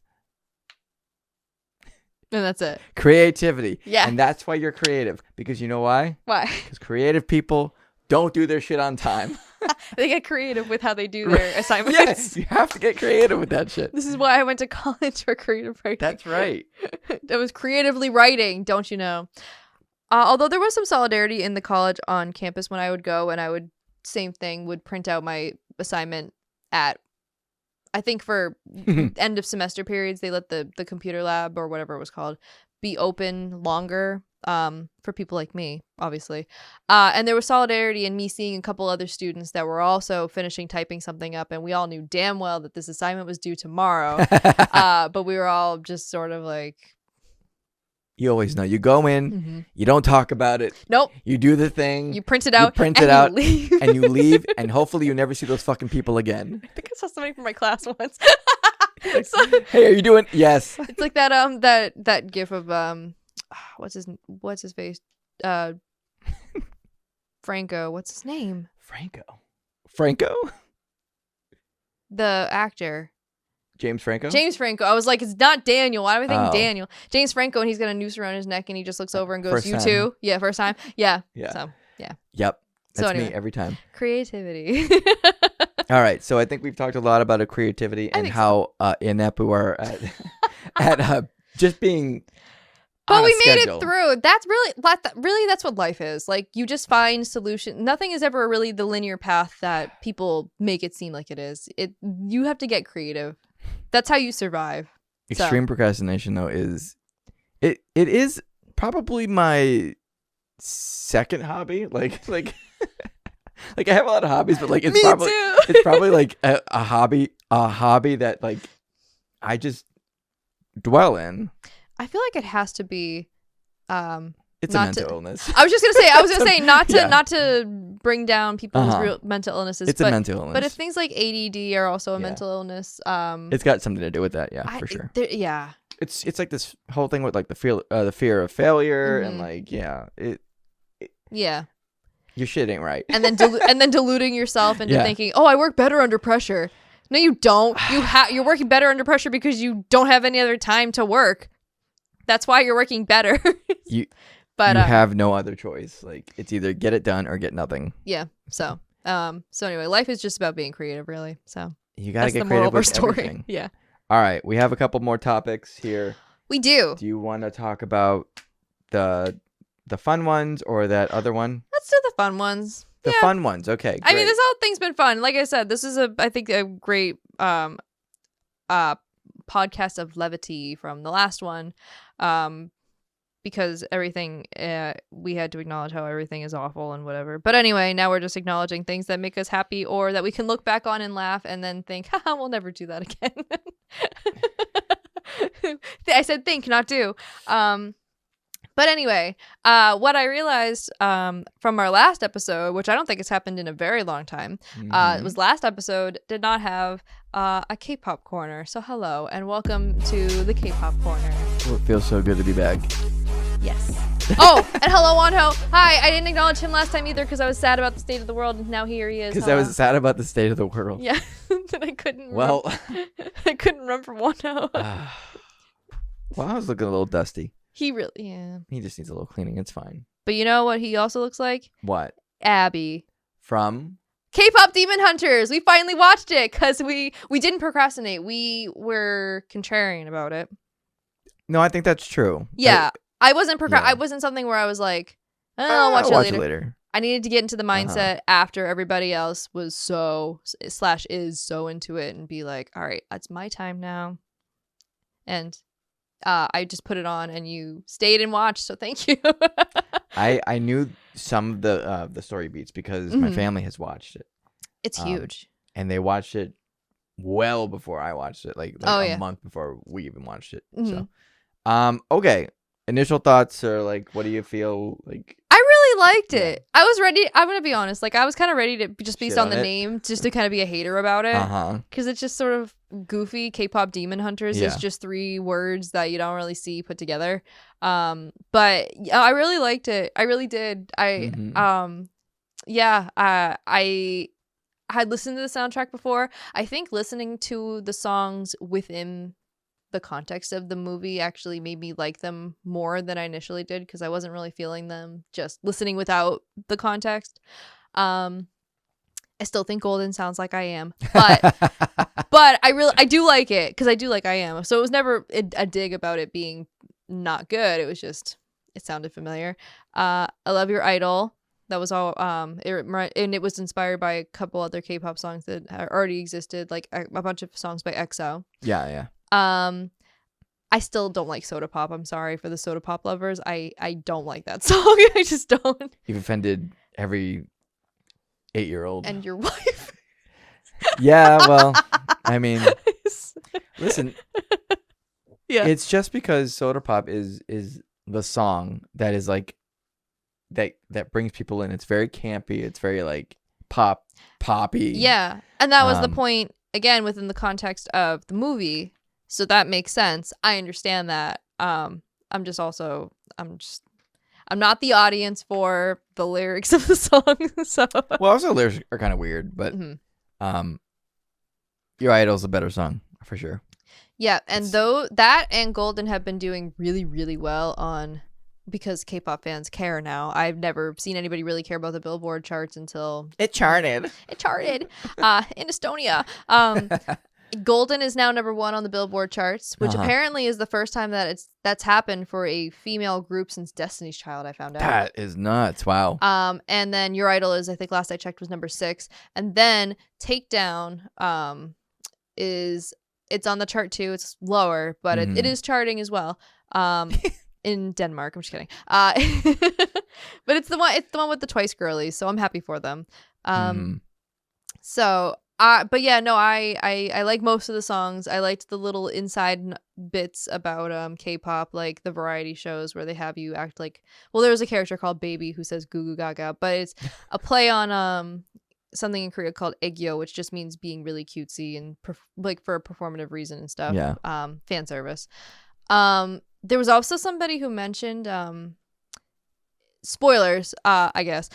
And that's it. Creativity. Yeah. And that's why you're creative. Because you know why? Why? Because creative people don't do their shit on time. They get creative with how they do their assignments. Yes, you have to get creative with that shit. This is why I went to college for creative writing. That's right. I was creatively writing, don't you know? Although there was some solidarity in the college on campus when I would go, and I would, same thing, would print out my assignment at, I think for end of semester periods, they let the computer lab or whatever it was called be open longer for people like me, obviously. And there was solidarity in me seeing a couple other students that were also finishing typing something up, and we all knew damn well that this assignment was due tomorrow. But we were all just sort of like... You always know. You go in, you don't talk about it. Nope. You do the thing. You print it out, and you leave, and hopefully you never see those fucking people again. I think I saw somebody from my class once. Hey, are you doing? Yes. It's like that gif of what's his face? Franco. What's his name? Franco? The actor. James Franco? James Franco. I was like, it's not Daniel. Why do I think Daniel? James Franco, and he's got a noose around his neck, and he just looks over and goes, "You too?" Yeah, first time. Yeah. Yeah. So, yeah. Yep. That's so anyway, me every time. Creativity. All right. So I think we've talked a lot about creativity and how inept we are at just being. But we made it through. That's really that's what life is. Like, you just find solution. Nothing is ever really the linear path that people make it seem like it is. You have to get creative. That's how you survive. Extreme procrastination, though, is it is probably my second hobby. Like like I have a lot of hobbies, but like it's probably like a hobby that like I just dwell in. I feel like it has to be it's a mental illness. I was gonna say not to bring down people's real mental illnesses. It's a mental illness. But if things like ADD are also a mental illness, it's got something to do with that, for sure. Yeah. It's like this whole thing with like the fear of failure and like your shit ain't right. And then deluding yourself into thinking, "Oh, I work better under pressure." No, you don't. You're working better under pressure because you don't have any other time to work. That's why you're working better. You have no other choice. Like, it's either get it done or get nothing. Yeah. So anyway, life is just about being creative, really. So you gotta get creative with everything. Yeah. All right, we have a couple more topics here. We do. Do you want to talk about the fun ones or that other one? Let's do the fun ones. The fun ones. Okay. Great. I mean, this whole thing's been fun. Like I said, this is I think a great podcast of levity from the last one. Because everything, we had to acknowledge how everything is awful and whatever. But anyway, now we're just acknowledging things that make us happy or that we can look back on and laugh and then think, haha, we'll never do that again. I said think, not do. But anyway, what I realized from our last episode, which I don't think has happened in a very long time, was last episode did not have a K-pop corner. So hello and welcome to the K-pop corner. Well, it feels so good to be back. Yes. Oh, and hello, Wonho. Hi. I didn't acknowledge him last time either because I was sad about the state of the world, and now here he is. Because I was sad about the state of the world. Yeah. That I couldn't. Well, I couldn't run from Wonho. Well, I was looking a little dusty. He really, yeah. He just needs a little cleaning. It's fine. But you know what he also looks like? What? Abby. From? K-pop Demon Hunters. We finally watched it because we didn't procrastinate. We were contrarian about it. No, I think that's true. Yeah. I wasn't something where I was like, I'll watch it later. I needed to get into the mindset Uh-huh. after everybody else was is so into it and be like, all right, it's my time now. And I just put it on and you stayed and watched, so thank you. I knew some of the story beats because my family has watched it. It's huge. And they watched it well before I watched it, like a month before we even watched it. So, okay. Initial thoughts or like, what do you feel like? I really liked it. I was ready. I'm gonna be honest. Like I was kind of ready to just based on the name, just to kind of be a hater about it, because it's just sort of goofy. K-pop Demon Hunters is just 3 words that you don't really see put together. But I really liked it. I really did. I had listened to the soundtrack before. I think listening to the songs within the context of the movie actually made me like them more than I initially did, because I wasn't really feeling them just listening without the context. I still think Golden sounds like I Am, but I do like it because I do like I Am. So it was never a dig about it being not good. It was just it sounded familiar. I Love Your Idol. That was all. And it was inspired by a couple other K-pop songs that already existed, like a bunch of songs by EXO. Yeah. I still don't like Soda Pop. I'm sorry for the Soda Pop lovers. I don't like that song. I just don't. You've offended every 8-year-old. And your wife. Yeah, well, I mean, listen. Yeah. It's just because Soda Pop is the song that is like that brings people in. It's very campy. It's very like poppy. Yeah. And that was the point, again, within the context of the movie. So that makes sense. I understand that. I'm not the audience for the lyrics of the song. So well, also lyrics are kind of weird, but Your Idol's a better song for sure. Yeah, and though that and Golden have been doing really, really well on, because K-pop fans care now. I've never seen anybody really care about the Billboard charts until it charted. It charted in Estonia. Golden is now number 1 on the Billboard charts, which apparently is the first time that's happened for a female group since Destiny's Child. I found out. That is nuts! Wow. And then Your Idol is, I think last I checked, was number 6, and then Takedown it's on the chart too. It's lower, but it is charting as well. In Denmark. I'm just kidding. But it's the one with the Twice girlies, so I'm happy for them. So but yeah, no, I like most of the songs. I liked the little inside bits about K-pop, like the variety shows where they have you act like, well, there's a character called Baby who says goo goo gaga, but it's a play on something in Korea called aegyo, which just means being really cutesy and like for a performative reason and stuff. Yeah. Fan service. There was also somebody who mentioned spoilers, I guess,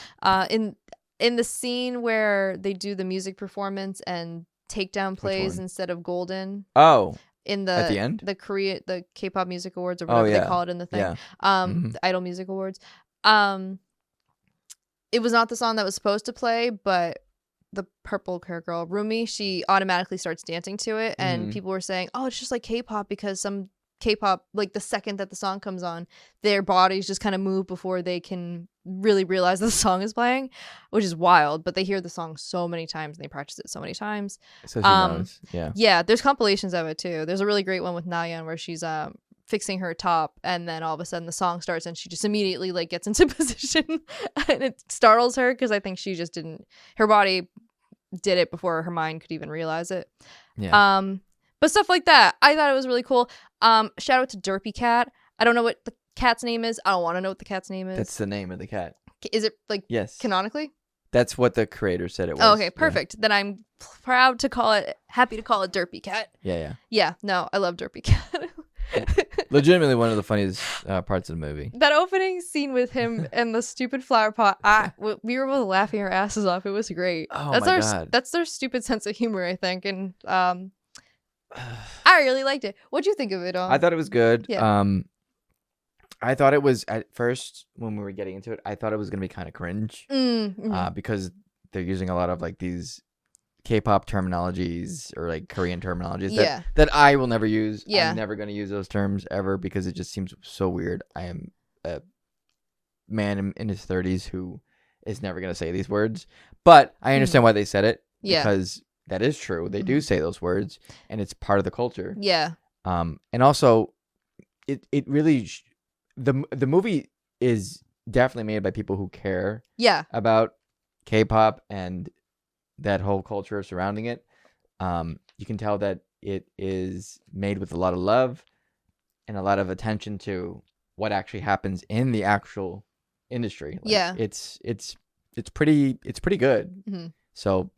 in the scene where they do the music performance and Takedown plays instead of Golden. Oh. In the at the end? the K-pop Music Awards or whatever they call it in the thing. Yeah. The Idol Music Awards. It was not the song that was supposed to play, but the purple hair girl, Rumi, she automatically starts dancing to it, and people were saying, oh, it's just like K-pop, because some K-pop, like the second that the song comes on, their bodies just kind of move before they can really realize the song is playing, which is wild. But they hear the song so many times and they practice it so many times. So she knows. Yeah, there's compilations of it too. There's a really great one with Nayeon where she's fixing her top, and then all of a sudden the song starts and she just immediately like gets into position, and it startles her because I think she just didn't, her body did it before her mind could even realize it. But stuff like that, I thought it was really cool. Shout out to Derpy Cat. I don't know what the cat's name is. I don't want to know what the cat's name is. That's the name of the cat. Is it like yes canonically? That's what the creator said it was. Oh, okay, perfect. Yeah. Then I'm proud to call it, happy to call it Derpy Cat. Yeah, no, I love Derpy Cat. Legitimately one of the funniest parts of the movie. That opening scene with him and the stupid flower pot, we were both laughing our asses off. It was great. Oh, God. That's their stupid sense of humor, I think. And I really liked it. What'd you think of it all? I thought it was good. Yeah. I thought it was, at first when we were getting into it, I thought it was gonna be kind of cringe because they're using a lot of like these K-pop terminologies or like Korean terminologies that I will never use. I'm never gonna use those terms ever because it just seems so weird. I am a man in his 30s who is never gonna say these words. But I understand why they said it Yeah. because that is true. They do say those words, and it's part of the culture. Yeah. And also, it really the movie is definitely made by people who care Yeah. about K-pop and that whole culture surrounding it. You can tell that it is made with a lot of love and a lot of attention to what actually happens in the actual industry. Like, Yeah. it's pretty good. Mhm. So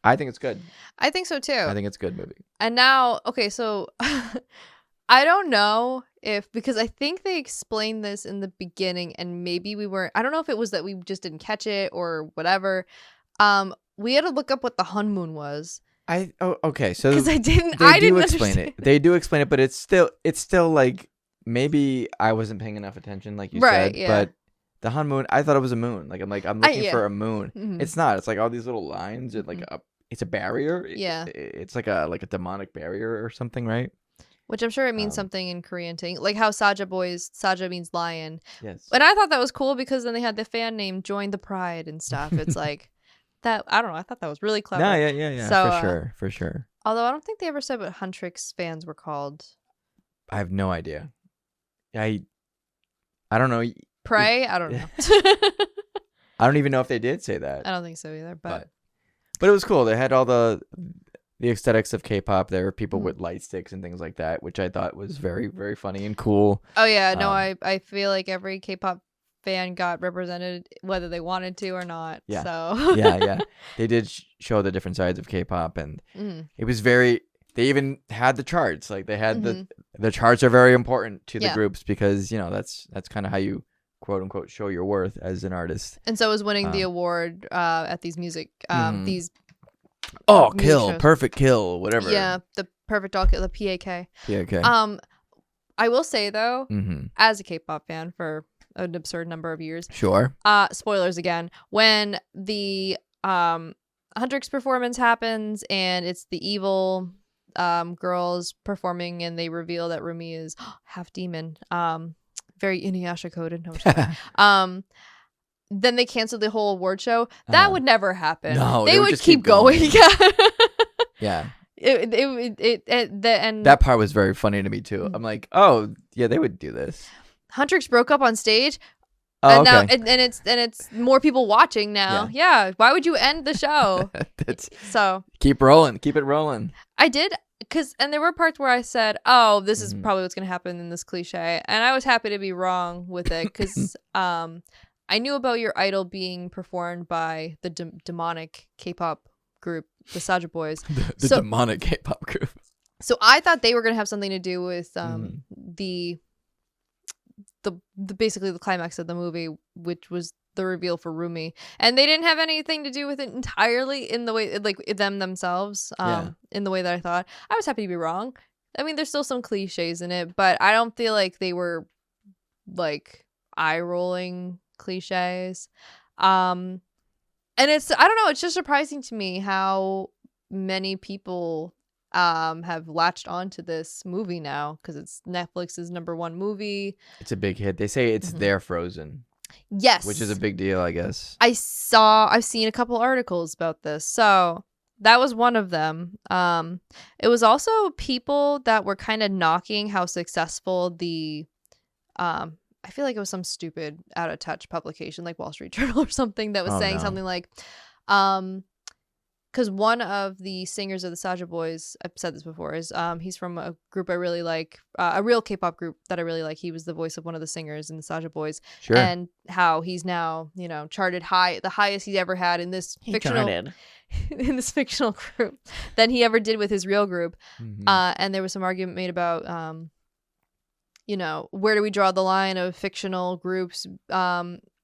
I think it's good. I think so too. I think it's a good movie. And now, okay, so I don't know if, because I think they explained this in the beginning and maybe we weren't, I don't know if it was that we just didn't catch it or whatever. We had to look up what the honeymoon was. Okay, so because I didn't explain understand it. They do explain it, but it's still like maybe I wasn't paying enough attention, like you said. Yeah. But the honeymoon, I thought it was a moon. I'm looking for a moon. Mhm. It's not. It's like all these little lines and like it's a barrier. Yeah. It's like a demonic barrier or something, right? Which I'm sure it means something in Korean too. Like how Saja means lion. Yes. And I thought that was cool because then they had the fan name Join the Pride and stuff. It's like that, I don't know, I thought that was really clever. No, yeah. So, for sure. Although I don't think they ever said what Huntrix fans were called. I have no idea. I don't know. Pray? I don't know. I don't even know if they did say that. I don't think so either, but it was cool. They had all the aesthetics of K-pop. There were people with light sticks and things like that, which I thought was very, very funny and cool. Oh yeah, no, I feel like every K-pop fan got represented whether they wanted to or not. Yeah. So yeah. They did show the different sides of K-pop, and it was very. They even had the charts. Like they had the charts are very important to the groups because that's kind of how you quote unquote show your worth as an artist. And so was winning the award at these music these. Oh, music kill, shows. Perfect kill, whatever. Yeah, the perfect all kill, the PAK. PAK. I will say though, as a K-pop fan for an absurd number of years. Sure. Spoilers again. When the Huntrix performance happens and it's the evil girls performing and they reveal that Rumi is half demon. Very Inuyasha coded. No, I'm just kidding. Then they canceled the whole award show. That would never happen. No, they would just keep going. Yeah. And that part was very funny to me too. I'm like, oh yeah, they would do this. Huntrix broke up on stage. Oh, and okay. now and it's more people watching now. Yeah. Why would you end the show? So keep rolling, keep it rolling. I did. And there were parts where I said, oh, this is probably what's going to happen in this cliche. And I was happy to be wrong with it because I knew about your idol being performed by the demonic K-pop group, the Saja Boys. the demonic K-pop group. So I thought they were going to have something to do with the basically the climax of the movie, which was the reveal for Rumi, and they didn't have anything to do with it entirely in the way like themselves in the way that I thought. I was happy to be wrong. I mean, there's still some cliches in it, but I don't feel like they were like eye-rolling cliches. And it's, I don't know, it's just surprising to me how many people have latched onto this movie now because it's Netflix's #1 movie. It's a big hit. They say it's their Frozen. Yes. Which is a big deal, I guess. I've seen a couple articles about this. So that was one of them. It was also people that were kind of knocking how successful the I feel like it was some stupid out of touch publication like Wall Street Journal or something that was saying something like because one of the singers of the Saja Boys, I've said this before, is he's from a group I really like, a real K-pop group that I really like. He was the voice of one of the singers in the Saja Boys. Sure. And how he's now, charted high, the highest he's ever had in this fictional group than he ever did with his real group. And there was some argument made about, where do we draw the line of fictional groups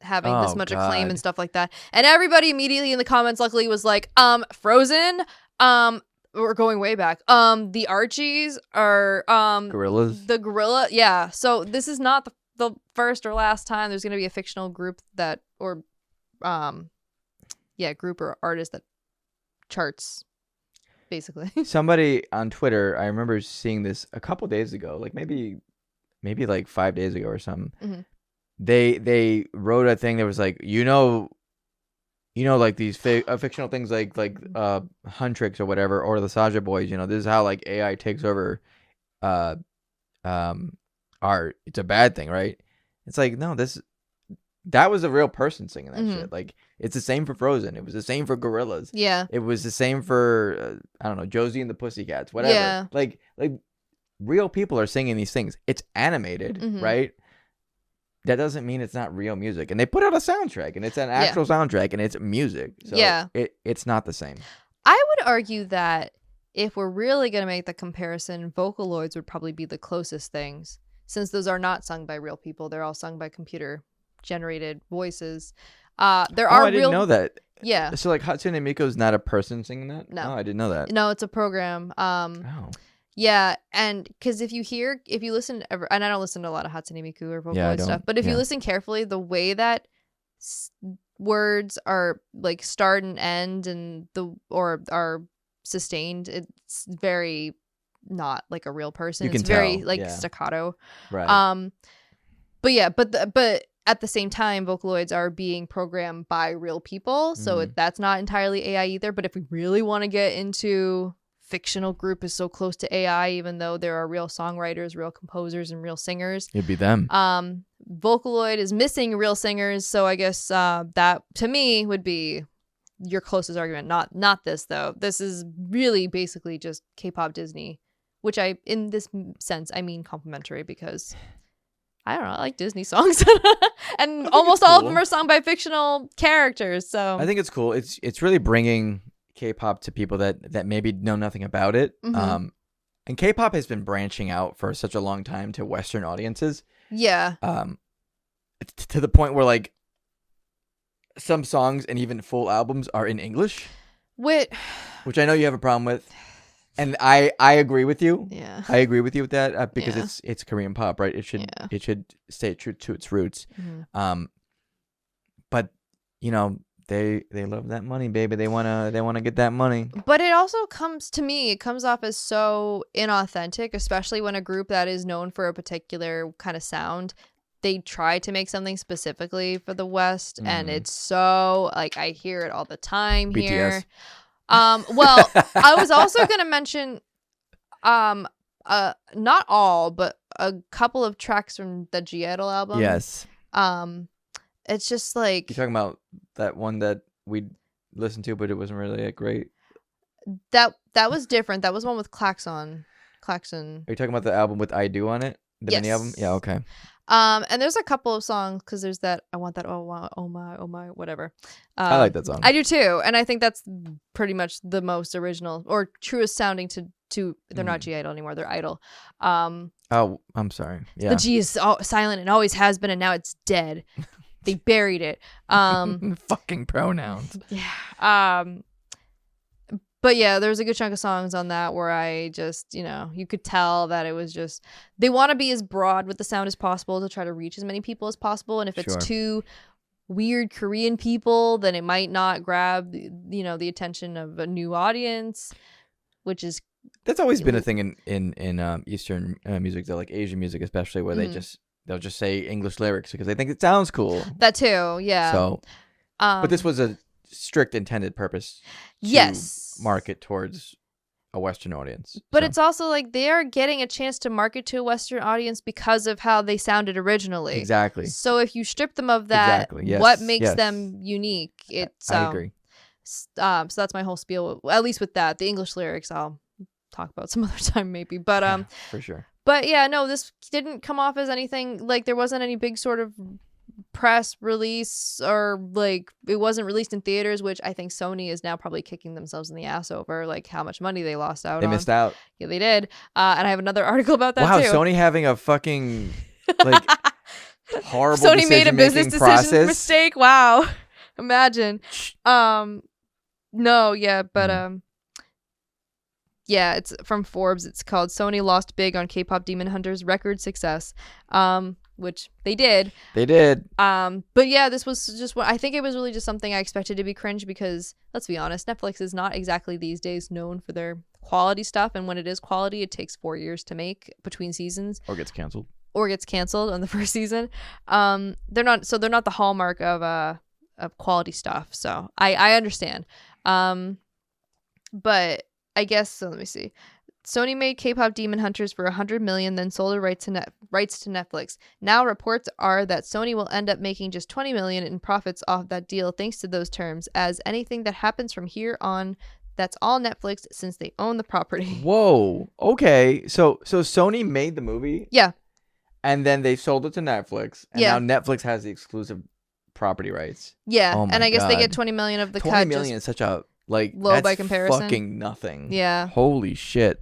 having this much acclaim and stuff like that. And everybody immediately in the comments luckily was like, Frozen, we're going way back. The Archies are Gorillas. The gorilla, yeah. So this is not the first or last time there's gonna be a fictional group group or artist that charts, basically. Somebody on Twitter, I remember seeing this a couple days ago, like maybe like 5 days ago or something. They wrote a thing that was like, like these fictional things like Huntrix or whatever, or the Saja Boys. This is how like AI takes over uh art. It's a bad thing, right? It's like, no, that was a real person singing that shit. Like, it's the same for Frozen. It was the same for Gorillaz. Yeah. It was the same for I don't know, Josie and the Pussycats, whatever. Yeah. Like real people are singing these things. It's animated, right? That doesn't mean it's not real music. And they put out a soundtrack, and it's an actual soundtrack, and it's music. So it's not the same. I would argue that if we're really going to make the comparison, Vocaloids would probably be the closest things, since those are not sung by real people. They're all sung by computer-generated voices. There are I didn't know that. Yeah. So, like, Hatsune Miku is not a person singing that? No. Oh, I didn't know that. No, it's a program. Yeah, and because if you listen, and I don't listen to a lot of Hatsune Miku or Vocaloid stuff, but if you listen carefully, the way that words are like start and end and or are sustained, it's very not like a real person. It's very like staccato. Right. But at the same time, Vocaloids are being programmed by real people, so that's not entirely AI either. But if we really want to get into fictional group is so close to AI, even though there are real songwriters, real composers, and real singers, it'd be them. Vocaloid is missing real singers, so I guess that to me would be your closest argument. Not this though. This is really basically just K-pop Disney, which in this sense I mean complimentary, because I don't know, I like Disney songs, and almost all of them are sung by fictional characters. So I think it's cool. It's really bringing K-pop to people that maybe know nothing about it. And K-pop has been branching out for such a long time to Western audiences. Yeah. To the point where like some songs and even full albums are in English, which I know you have a problem with, and I agree with you. Yeah. I agree with you with that because it's Korean pop, right? It should stay true to its roots. But They love that money, baby. They wanna get that money. But it also comes off as so inauthentic, especially when a group that is known for a particular kind of sound, they try to make something specifically for the West, and it's so like I hear it all the time BTS. here. Well, I was also gonna mention, not all, but a couple of tracks from the G-Idol album. Yes. It's just like you're talking about that one that we listened to, but it wasn't really that great. That was different. That was one with Klaxon. Are you talking about the album with I Do on it? The mini album? Yeah, okay. And there's a couple of songs, because there's that I Want That oh my whatever. I like that song. I do too, and I think that's pretty much the most original or truest sounding to they're not G-Idol anymore, they're Idol. Oh, I'm sorry. Yeah. The G is silent and always has been, and now it's dead. They buried it. Fucking pronouns. Yeah. But yeah, there's a good chunk of songs on that where I just, you could tell that it was just, they want to be as broad with the sound as possible to try to reach as many people as possible. And if it's too weird Korean people, then it might not grab, the attention of a new audience, which is. That's always been a thing in Eastern music, though, like Asian music especially, where they'll just say English lyrics because they think it sounds cool. That too, yeah. So, but this was a strict intended purpose to market towards a Western audience. But it's also like they are getting a chance to market to a Western audience because of how they sounded originally. Exactly. So if you strip them of that, what makes them unique? It's I agree. So that's my whole spiel. At least with that, the English lyrics, I'll talk about some other time maybe. But for sure. But yeah, no, this didn't come off as anything like there wasn't any big sort of press release or like it wasn't released in theaters, which I think Sony is now probably kicking themselves in the ass over, like how much money they lost out on. They missed out. Yeah, they did. And I have another article about that too. Wow, Sony having a fucking like horrible Sony made a business decision mistake. Wow. Imagine. No, yeah, but yeah, it's from Forbes. It's called Sony Lost Big on K-Pop Demon Hunters Record Success. Which they did. They did. But yeah, this was just what I think it was really just something I expected to be cringe because let's be honest, Netflix is not exactly these days known for their quality stuff, and when it is quality, it takes 4 years to make between seasons. Or gets canceled On the first season. They're not the hallmark of quality stuff. So I understand. But I guess so. Let me see. Sony made K-pop Demon Hunters for $100 million, then sold the rights to Netflix. Now reports are that Sony will end up making just $20 million in profits off that deal, thanks to those terms. As anything that happens from here on, that's all Netflix, since they own the property. Whoa. Okay. So Sony made the movie. Yeah. And then they sold it to Netflix. And Yeah. now Netflix has the exclusive property rights. Yeah. Oh my and I guess they get God. $20 million of the 20 cut. million is such a low that's by comparison. Fucking nothing. Yeah. Holy shit.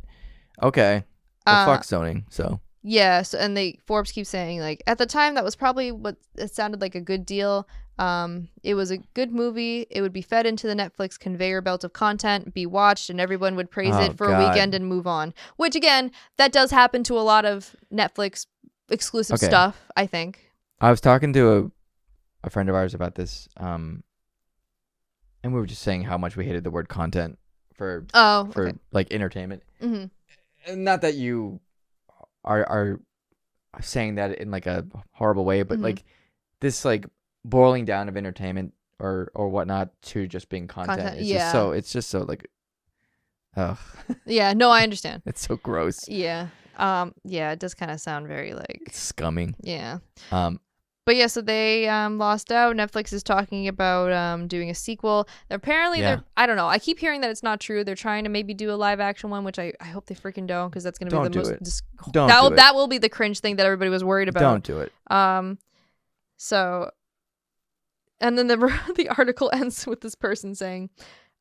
Okay. Well, fuck Sony. So. Yeah. So, and Forbes keeps saying, like, at the time that was probably what it sounded like a good deal. It was a good movie. It would be fed into the Netflix conveyor belt of content, be watched, and everyone would praise it for a weekend and move on. Which, again, that does happen to a lot of Netflix exclusive stuff, I think. I was talking to a friend of ours about this, and we were just saying how much we hated the word content for like entertainment. Mm-hmm. And not that you are saying that in like a horrible way, but like this like boiling down of entertainment or whatnot to just being content. It's just so like, ugh. Yeah, no, I understand. It's so gross. Yeah. Yeah, it does kind of sound very like it's scummy. Yeah. But yeah, so they lost out. Netflix is talking about doing a sequel. Apparently, I don't know. I keep hearing that it's not true. They're trying to maybe do a live action one, which I hope they freaking don't, because that's going to be the most. That will be the cringe thing that everybody was worried about. Don't do it. So, and then the article ends with this person saying,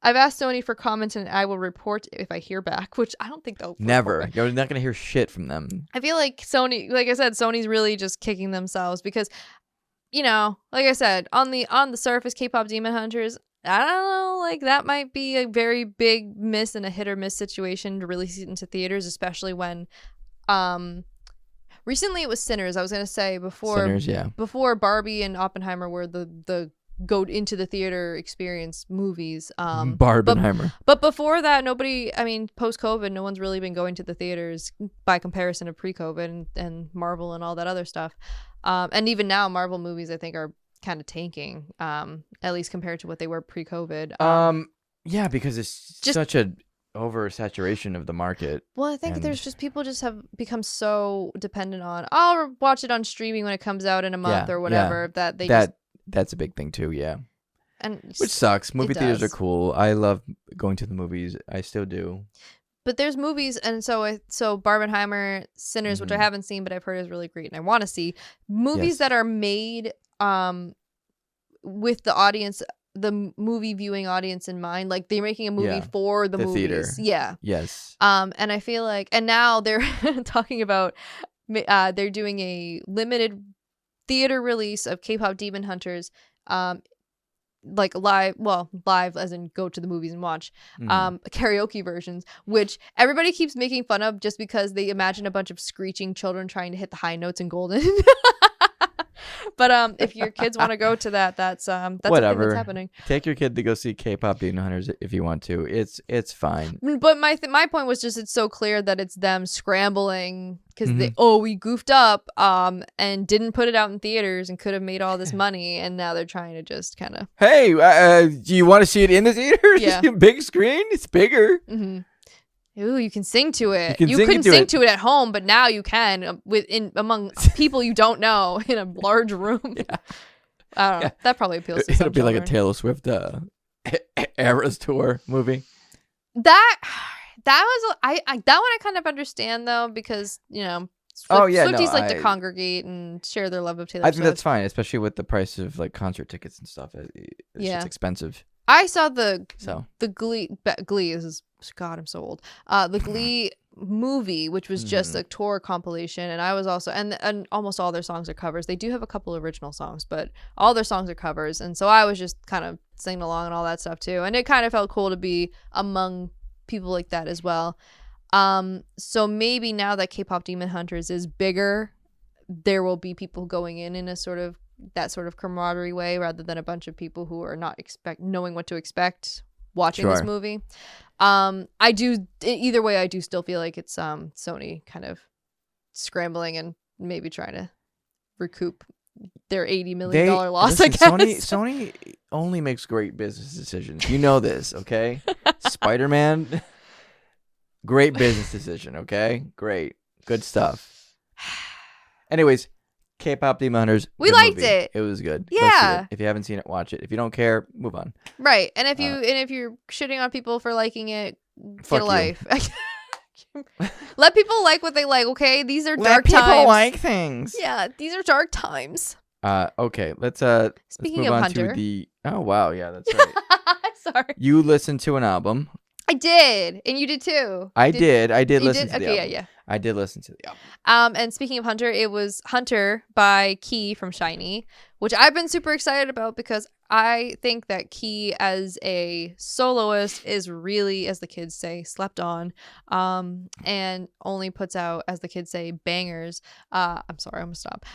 "I've asked Sony for comments and I will report if I hear back," which I don't think they'll. Never. You're not going to hear shit from them. I feel like Sony, like I said, Sony's really just kicking themselves because, you know, like I said, on the surface, K-pop Demon Hunters, I don't know, like that might be a very big miss and a hit or miss situation to release it into theaters, especially when, recently it was Sinners. I was going to say before Barbie and Oppenheimer were the go into the theater experience movies. Barbenheimer. But before that, nobody, I mean, post-COVID, no one's really been going to the theaters by comparison to pre-COVID and Marvel and all that other stuff. And even now, Marvel movies, I think, are kind of tanking, at least compared to what they were pre-COVID. Yeah, because it's just such a oversaturation of the market. Well, I think there's just people just have become so dependent on, I'll watch it on streaming when it comes out in a month or whatever, that they that's a big thing too, yeah. And which sucks. Movie theaters are cool. I love going to the movies. I still do. But there's movies, and so Barbenheimer, Sinners, which I haven't seen, but I've heard is really great, and I want to see movies that are made with the audience, the movie viewing audience in mind. Like they're making a movie for the movies. Theater. Yeah. Yes. And I feel like, and now they're talking about they're doing a limited theater release of K-pop Demon Hunters, like live as in go to the movies and watch, karaoke versions, which everybody keeps making fun of just because they imagine a bunch of screeching children trying to hit the high notes in Golden. But if your kids want to go to that, that's whatever. That's happening. Take your kid to go see K-pop Demon Hunters if you want to. It's fine. But my point was just it's so clear that it's them scrambling because we goofed up and didn't put it out in theaters and could have made all this money, and now they're trying to just kind of do you want to see it in the theater? Yeah. Big screen, it's bigger. Ooh, you can sing to it. You couldn't sing to it at home, but now you can among people you don't know in a large room. Yeah. I don't know. That probably appeals to some It'll be children. like a Taylor Swift Eras tour movie. That was that one I kind of understand though, because Swifties like to congregate and share their love of Taylor Swift. I think that's fine, especially with the price of like concert tickets and stuff. It's just expensive. I saw the Glee is God, I'm so old. The Glee movie, which was just a tour compilation, and I was also and almost all their songs are covers. They do have a couple original songs, but all their songs are covers, and so I was just kind of singing along and all that stuff too, and it kind of felt cool to be among people like that as well. So maybe now that K-pop Demon Hunters is bigger, there will be people going in a sort of that sort of camaraderie way, rather than a bunch of people who are not knowing what to expect watching this movie. Either way, I do still feel like it's Sony kind of scrambling and maybe trying to recoup their $80 million loss, listen, I guess. Sony only makes great business decisions. You know this, okay? Spider-Man, great business decision, okay? Great. Good stuff. Anyways, K-pop Demon Hunters. We liked it. It was good. Yeah. Go see it. If you haven't seen it, watch it. If you don't care, move on. Right. And if you're shitting on people for liking it, get a life. Let people like what they like, okay? These are dark times. Let people like things. Yeah, these are dark times. Okay, let's Speaking move of on Hunter. to the Oh wow, yeah, that's right. Sorry. You listened to an album. I did, and you did too. I did listen to the album. Yeah. I did listen to the album. And speaking of Hunter, it was Hunter by Key from SHINee, which I've been super excited about because I think that Key as a soloist is really, as the kids say, slept on, and only puts out, as the kids say, bangers. I'm sorry, I'm gonna stop.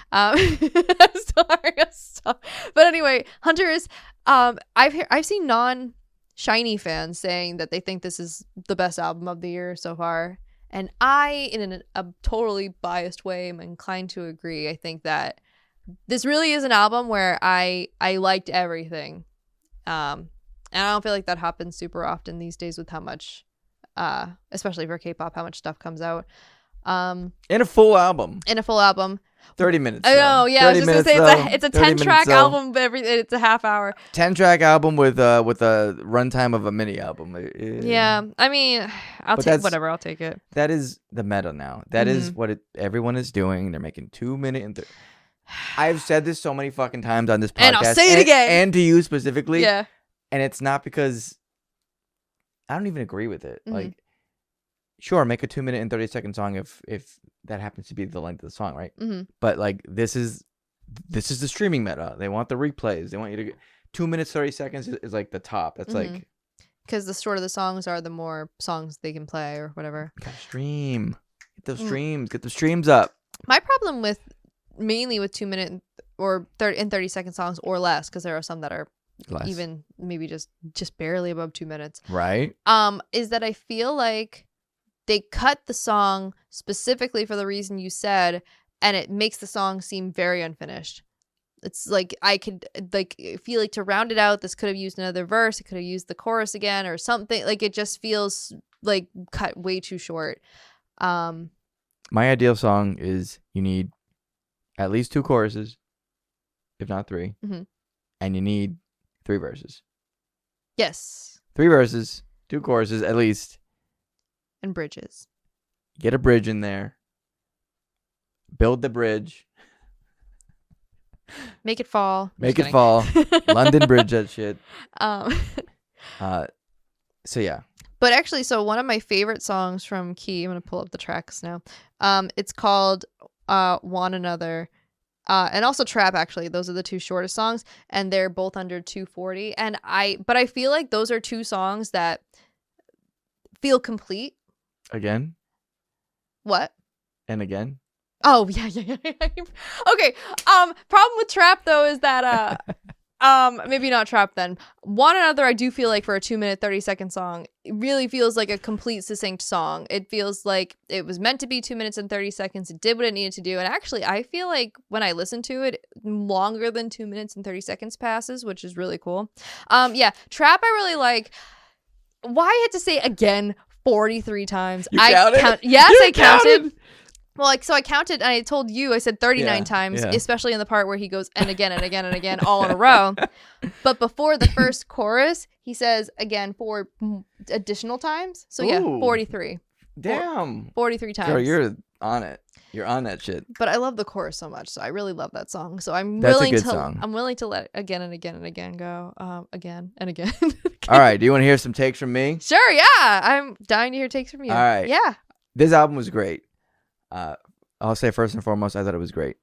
Stop. But anyway, Hunter is. I've seen non-SHINee fans saying that they think this is the best album of the year so far. And I, in a totally biased way, am inclined to agree. I think that this really is an album where I liked everything. And I don't feel like that happens super often these days with how much, especially for K-pop, how much stuff comes out. In a full album. 30 minutes. I know, yeah. I was just going to say it's a 10-track album, but it's a half hour. 10-track album with a runtime of a mini album. Yeah, I mean, I'll take whatever. I'll take it. That is the meta now. That is what everyone is doing. They're making 2 minute and I've said this so many fucking times on this podcast. And I'll say it again. And to you specifically. Yeah. And it's not because I don't even agree with it. Mm-hmm. Like, sure, make a 2 minute and 30-second song if that happens to be the length of the song, right? Mm-hmm. But like this is the streaming meta. They want the replays. They want you to 2 minutes 30 seconds is like the top. That's like because the shorter the songs are, the more songs they can play or whatever. Gotta stream. Get those streams. Get those streams up. My problem mainly with 2 minute or 30-second songs or less, because there are some that are less. Even maybe just barely above 2 minutes. Right. Is that I feel like they cut the song specifically for the reason you said, and it makes the song seem very unfinished. It's like I could feel like to round it out, this could have used another verse. It could have used the chorus again or something. Like it just feels like cut way too short. My ideal song is you need at least 2 choruses, if not 3, and you need 3 verses. Yes. 3 verses, 2 choruses at least. And bridges. Get a bridge in there. Build the bridge. Make it fall. Make it fall. London Bridge that shit. So yeah. But actually, so one of my favorite songs from Key, I'm gonna pull up the tracks now. It's called "Want Another," and also "Trap." Actually, those are the 2 shortest songs, and they're both under 2:40. But I feel like those are 2 songs that feel complete. Again? What? And again? Oh, yeah. Okay. Problem with Trap though is that maybe not Trap then. Want Another, I do feel like for a 2 minute 30-second song, it really feels like a complete succinct song. It feels like it was meant to be 2 minutes and 30 seconds. It did what it needed to do. And actually, I feel like when I listen to it, longer than 2 minutes and 30 seconds passes, which is really cool. Yeah, Trap I really like. Why I had to say again 43 times. You counted? Yes, you I counted. Counted? Well, so I counted and I told you, I said 39 times, especially in the part where he goes and again and again and again all in a row. But before the first chorus, he says again 4 additional times. So yeah, 43. Damn. 43 times. Girl, you're on it. You're on that shit. But I love the chorus so much, so I really love that song. So I'm That's willing a good to song. I'm willing to let again and again and again go. Again and again. All right. Do you want to hear some takes from me? Sure, yeah. I'm dying to hear takes from you. All right. Yeah. This album was great. I'll say first and foremost, I thought it was great.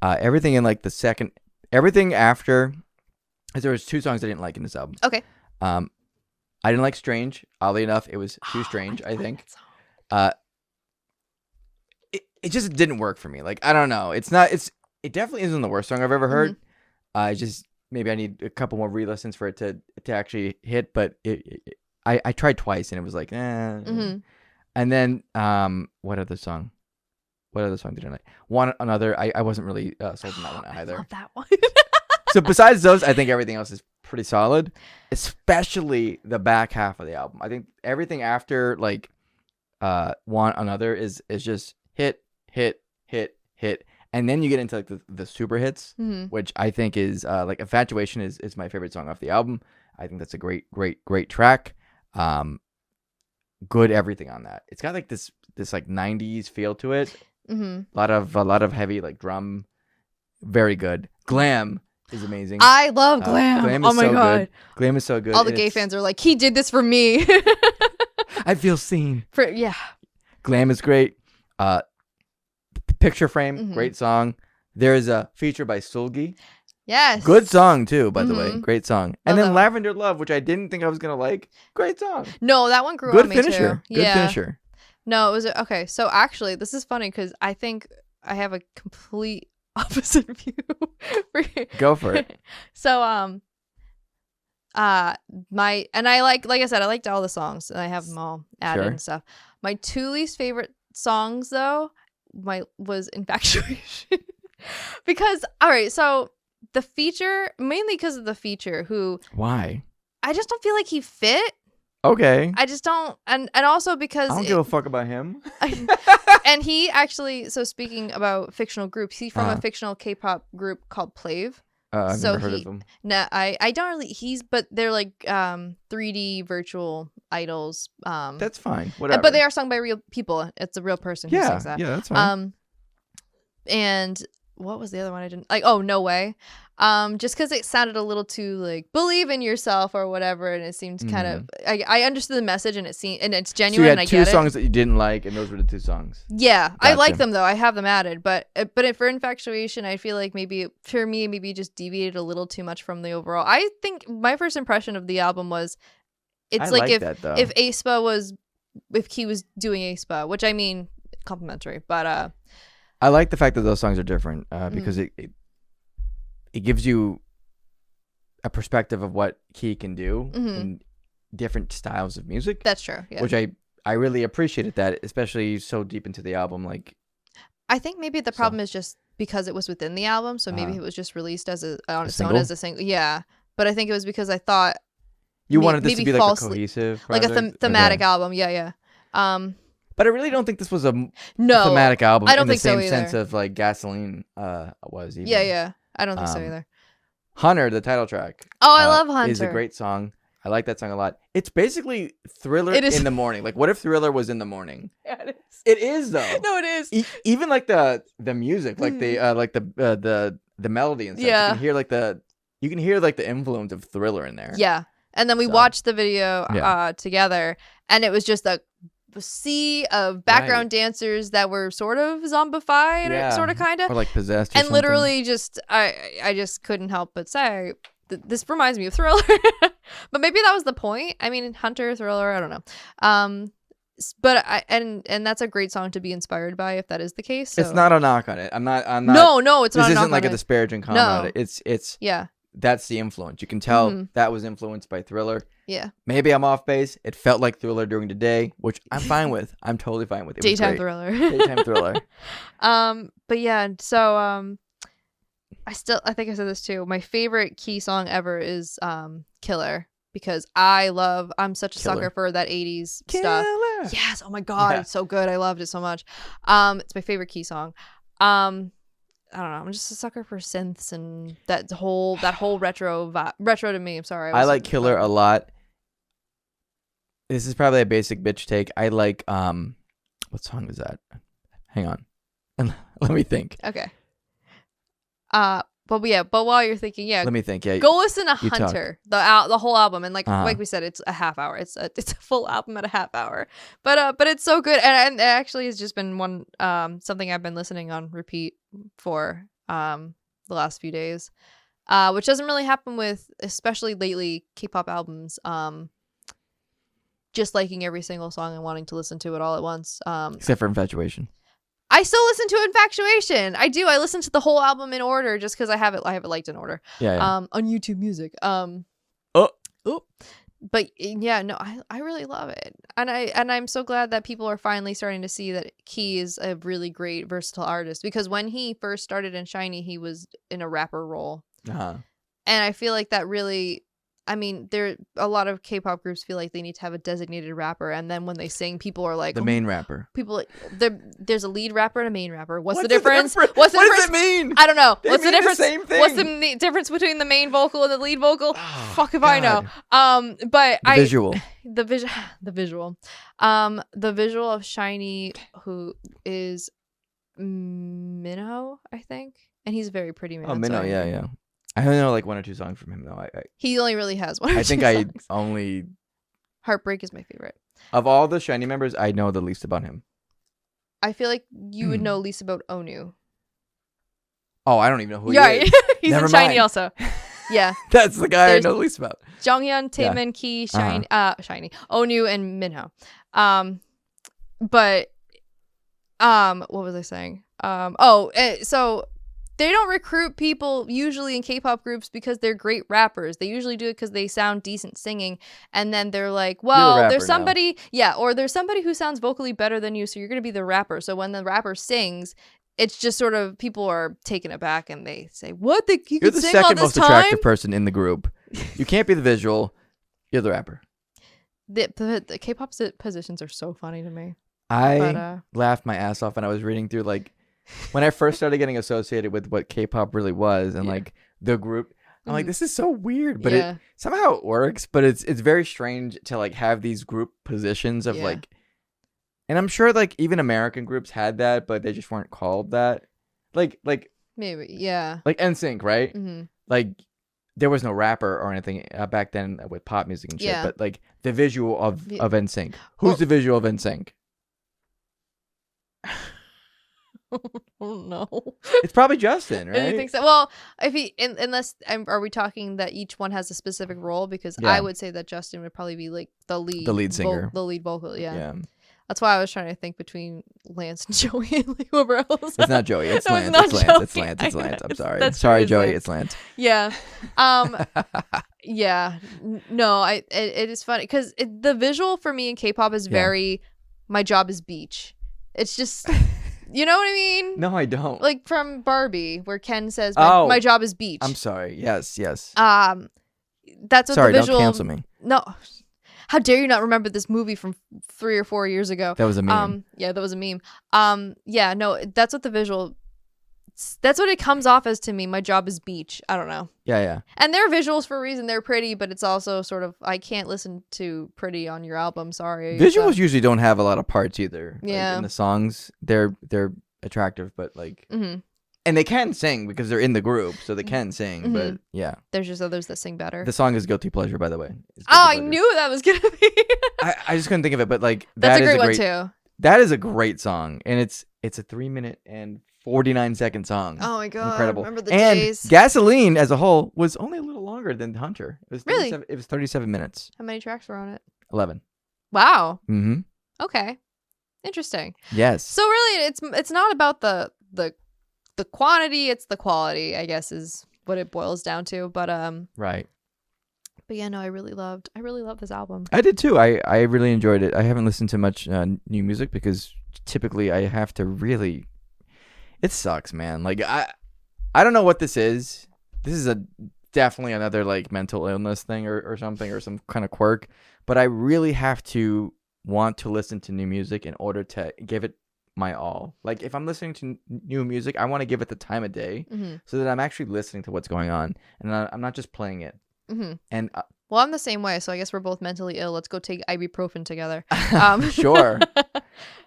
Everything in like everything after, because there was 2 songs I didn't like in this album. Okay. I didn't like Strange. Oddly enough, it was too strange, I think. It just didn't work for me. Like, I don't know. It definitely isn't the worst song I've ever heard. Just maybe I need a couple more re-listens for it to actually hit, but I tried twice and it was like, And then what other song? what other song did I like? One Another. I wasn't really sold on that one either. I love that one. So besides those, I think everything else is pretty solid, especially the back half of the album. I think everything after like One Another is just hit, and then you get into like the super hits, which I think is like Infatuation is my favorite song off the album. I think that's a great track. Good everything on that. It's got like this like 90s feel to it. A lot of heavy like drum. Very good. Glam is amazing. I love Glam. Glam is my God. Good. Glam is so good. All the gay fans are like, he did this for me. I feel seen. Yeah. Glam is great. Picture Frame, great song. There is a feature by Sulgi. Yes. Good song too, by the way. Great song. And then that Lavender Love, which I didn't think I was gonna like. Great song. No, that one grew Good on me finisher. too. Good finisher. No, it was okay. So actually, this is funny because I think I have a complete opposite view. Go for it. So I like I said, I liked all the songs and I have them all added and stuff. My two least favorite songs though, was Infatuation. Because all right, so the feature, mainly because of the feature, who why? I just don't feel like he fit. Okay. I just don't, and also because I don't give a fuck about him. And he actually, so speaking about fictional groups, he's from a fictional K-pop group called Plave. I've never heard of them. No, I don't really. But they're like 3D virtual idols. That's fine. Whatever. But they are sung by real people. It's a real person who sings that. Yeah, that's fine. And what was the other one I didn't like? Oh, No Way. Just because it sounded a little too like believe in yourself or whatever, and it seemed kind of. I understood the message, and it's genuine. So you had and I two get songs that you didn't like, and those were the two songs. Yeah, Gotcha. I like them though. I have them added, but for Infatuation, I feel like maybe for me, maybe just deviated a little too much from the overall. I think my first impression of the album was, it's like if aespa was, if he was doing aespa, which I mean complimentary, but I like the fact that those songs are different because it gives you a perspective of what he can do in different styles of music. That's true. Yeah. Which I really appreciated that, especially so deep into the album. Like, I think maybe the problem is just because it was within the album, so maybe it was just released as on its own as a single. Yeah, but I think it was because I thought you wanted this to be like a cohesive, like a thematic album. Yeah. But I really don't think this was a thematic album. I don't in think the same so either. sense of like Gasoline was. Even. Yeah. I don't think so either. Hunter, the title track. Oh, I love Hunter. Is a great song. I like that song a lot. It's basically Thriller in the morning. Like, what if Thriller was in the morning? Yeah, it is. It is though. No, it is. Even like the music, like the melody and stuff. Yeah. You can hear the influence of Thriller in there. Yeah. And then we watched the video together, and it was just a sea of background dancers that were sort of zombified, sort of kind of, or like possessed, or and something. Literally just I just couldn't help but say this reminds me of Thriller. But maybe that was the point. I mean, Hunter, Thriller, I don't know. But and that's a great song to be inspired by if that is the case. So. It's not a knock on it. I'm not. No, it's not. This isn't like a disparaging comment on it. It's yeah. That's the influence. You can tell that was influenced by Thriller. Yeah. Maybe I'm off base. It felt like Thriller during the day, which I'm fine with. I'm totally fine with. It Daytime Thriller. Daytime Thriller. But yeah, so I think I said this too. My favorite Key song ever is Killer, because I'm such a sucker for that 80s stuff. Yes, oh my god, it's so good. I loved it so much. It's my favorite Key song. I don't know. I'm just a sucker for synths and that whole retro to me. I'm sorry. I like Killer a lot. This is probably a basic bitch take. I like what song is that? Hang on. Let me think. Okay. But while you're thinking, let me think. Yeah. Go listen to Hunter, the whole album, and like we said, it's a half hour. It's a full album at a half hour. But it's so good, and it actually has just been one something I've been listening on repeat for the last few days, which doesn't really happen with, especially lately, K-pop albums. Just liking every single song and wanting to listen to it all at once. Except for Infatuation. I still listen to Infatuation. I do. I listen to the whole album in order just because I have it liked in order. Yeah. On YouTube Music. But yeah, no, I really love it, and I'm so glad that people are finally starting to see that he is a really great versatile artist, because when he first started in Shiny, he was in a rapper role, Uh-huh. and I feel like that really. I mean, there a lot of K-pop groups feel like they need to have a designated rapper, and then when they sing, people are like, The main rapper. People, there's a lead rapper and a main rapper. What's the the difference? What What's the does difference? it mean? I don't know. They What's the mean difference? The same thing. What's the difference between the main vocal and the lead vocal? Oh, Fuck if I know. But the visual. the visual of Shiny, who is Minho, I think, and he's a very pretty man. Oh, Minho, yeah. I only know like one or two songs from him though. He only really has one. Or I two think songs. I only. Heartbreak is my favorite. Of all the Shiny members, I know the least about him. I feel like you would know least about Onu. Oh, I don't even know who he is. He's Never in Shiny mind. also. Yeah. That's the guy I know the least about. Jonghyun, Taemin, Key, Shiny, Onu, and Minho. But what was I saying? So they don't recruit people usually in K-pop groups because they're great rappers. They usually do it because they sound decent singing, and then they're like, well, there's somebody, or there's somebody who sounds vocally better than you, so you're gonna be the rapper. So when the rapper sings, it's just sort of people are taken aback and they say, "What? You're the second most attractive person in the group. You can't be the visual. You're the rapper." The K-pop positions are so funny to me. I laughed my ass off when I was reading through like when I first started getting associated with what K-pop really was and like the group. I'm like, this is so weird, but it somehow it works. But it's very strange to like have these group positions of like. And I'm sure like even American groups had that, but they just weren't called that. Like maybe, yeah. Like NSYNC, right? Mm-hmm. Like there was no rapper or anything back then with pop music and shit. Yeah. But like the visual of NSYNC. Who's the visual of NSYNC? Oh no. It's probably Justin, right? I think so. Well, are we talking that each one has a specific role? Because I would say that Justin would probably be like the lead singer, the lead vocal. Yeah. That's why I was trying to think between Lance and Joey and like whoever else. It's not Joey. It's Lance. It's Lance. It's Lance. I'm sorry. Sorry, Joey. It's Lance. Yeah. Yeah. No, it is funny because the visual for me in K-pop is very, my job is beach. It's just, you know what I mean? No, I don't. Like from Barbie, where Ken says, my job is beach. I'm sorry. Yes. That's what sorry, the visual. Don't cancel me. No. How dare you not remember this movie from 3 or 4 years ago? That was a meme. Yeah, that was a meme. Yeah, no, that's what the visual. That's what it comes off as to me. My job is beach. I don't know. Yeah. And they're visuals for a reason. They're pretty, but it's also sort of, I can't listen to pretty on your album. Sorry. Visuals usually don't have a lot of parts either. Yeah. Like in the songs, they're attractive, but like. Mm-hmm. And they can sing because they're in the group, so they can sing. Mm-hmm. But yeah, there's just others that sing better. The song is "Guilty Pleasure," by the way. I knew that was gonna be. I just couldn't think of it, but like that's a great one too. That is a great song, and it's a 3-minute and 49-second song. Oh my god, incredible! Remember the and days. Gasoline as a whole was only a little longer than Hunter. It was 37, really. It was 37 minutes. How many tracks were on it? 11. Wow. Mm-hmm. Okay. Interesting. Yes. So really, it's not about the quantity, it's the quality, I guess, is what it boils down to. But right. But yeah, no, I really loved this album. I did too. I really enjoyed it. I haven't listened to much new music because typically I have to really. It sucks, man. Like I don't know what this is. This is definitely another like mental illness thing or something or some kind of quirk. But I really have to want to listen to new music in order to give it my all. Like if I'm listening to new music, I want to give it the time of day so that I'm actually listening to what's going on and I'm not just playing it. Mm-hmm. And well, I'm the same way, so I guess we're both mentally ill. Let's go take ibuprofen together. Sure.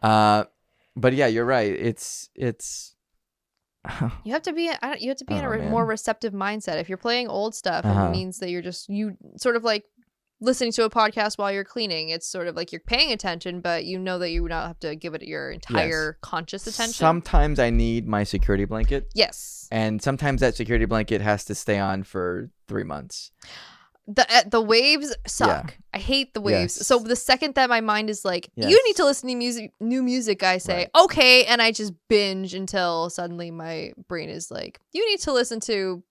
But yeah, you're right. It's you have to be in a more receptive mindset. If you're playing old stuff, it means that you sort of like listening to a podcast while you're cleaning. It's sort of like you're paying attention, but you know that you don't have to give it your entire conscious attention. Sometimes I need my security blanket. Yes. And sometimes that security blanket has to stay on for 3 months. The waves suck. Yeah. I hate the waves. Yes. So the second that my mind is like, you need to listen to new music, I say, okay, and I just binge until suddenly my brain is like, you need to listen to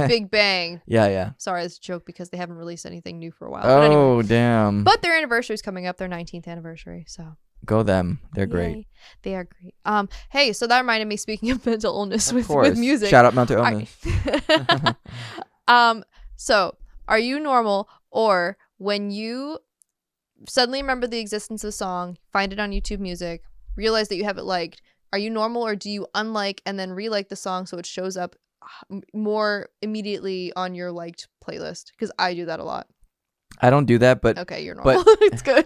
Big Bang. Yeah. Sorry, it's a joke because they haven't released anything new for a while. Oh, But anyway. damn. But their anniversary's coming up, their 19th anniversary. So go them. They're Yay. great. They are great. Hey, so that reminded me, speaking of mental illness with music. Shout out mental illness. So are you normal, or when you suddenly remember the existence of a song, find it on YouTube Music, realize that you have it liked, are you normal, or do you unlike and then relike the song so it shows up more immediately on your liked playlist? Because I do that a lot. I don't do that, but okay, you're normal. It's good.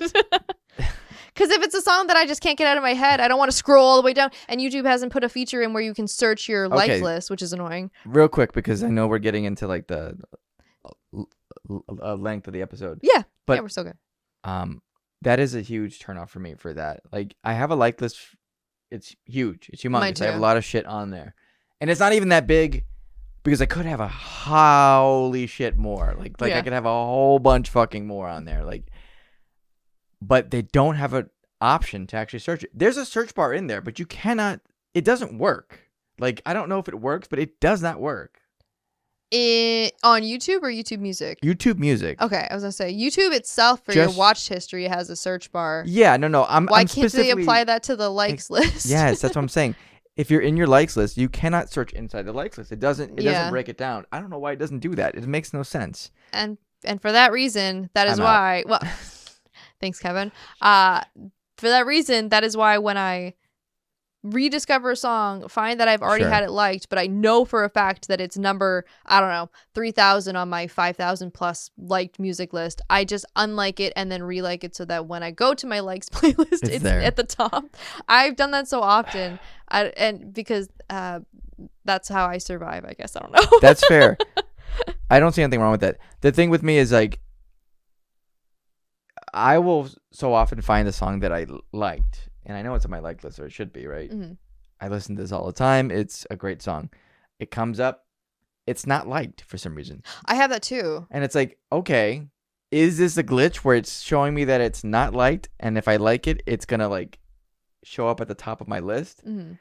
Because if it's a song that I just can't get out of my head, I don't want to scroll all the way down. And YouTube hasn't put a feature in where you can search your like list, which is annoying. Real quick, because I know we're getting into like the length of the episode. Yeah, but yeah, we're so good. That is a huge turnoff for me for that. Like, I have a like list. It's huge. It's humongous. I have a lot of shit on there, and it's not even that big because I could have a holy shit more. Like I could have a whole bunch fucking more on there. Like. But they don't have an option to actually search it. There's a search bar in there, but you cannot. It doesn't work. Like, I don't know if it works, but it does not work. On YouTube or YouTube Music? YouTube Music. Okay, I was gonna say YouTube itself for your watch history has a search bar. Yeah, no. Why can't they apply that to the likes list? Yes, that's what I'm saying. If you're in your likes list, you cannot search inside the likes list. It doesn't break it down. I don't know why it doesn't do that. It makes no sense. And for that reason, that is why. Well. Thanks, Kevin. For that reason, that is why when I rediscover a song, find that I've already had it liked, but I know for a fact that it's number, 3,000 on my 5,000 plus liked music list, I just unlike it and then relike it so that when I go to my likes playlist, it's at the top. I've done that so often, and because that's how I survive, I guess. I don't know. That's fair. I don't see anything wrong with that. The thing with me is, like, I will so often find a song that I liked, and I know it's on my like list, or it should be, right? Mm-hmm. I listen to this all the time. It's a great song. It comes up. It's not liked for some reason. I have that too. And it's like, okay, is this a glitch where it's showing me that it's not liked, and if I like it, it's going to like show up at the top of my list? Mm-hmm.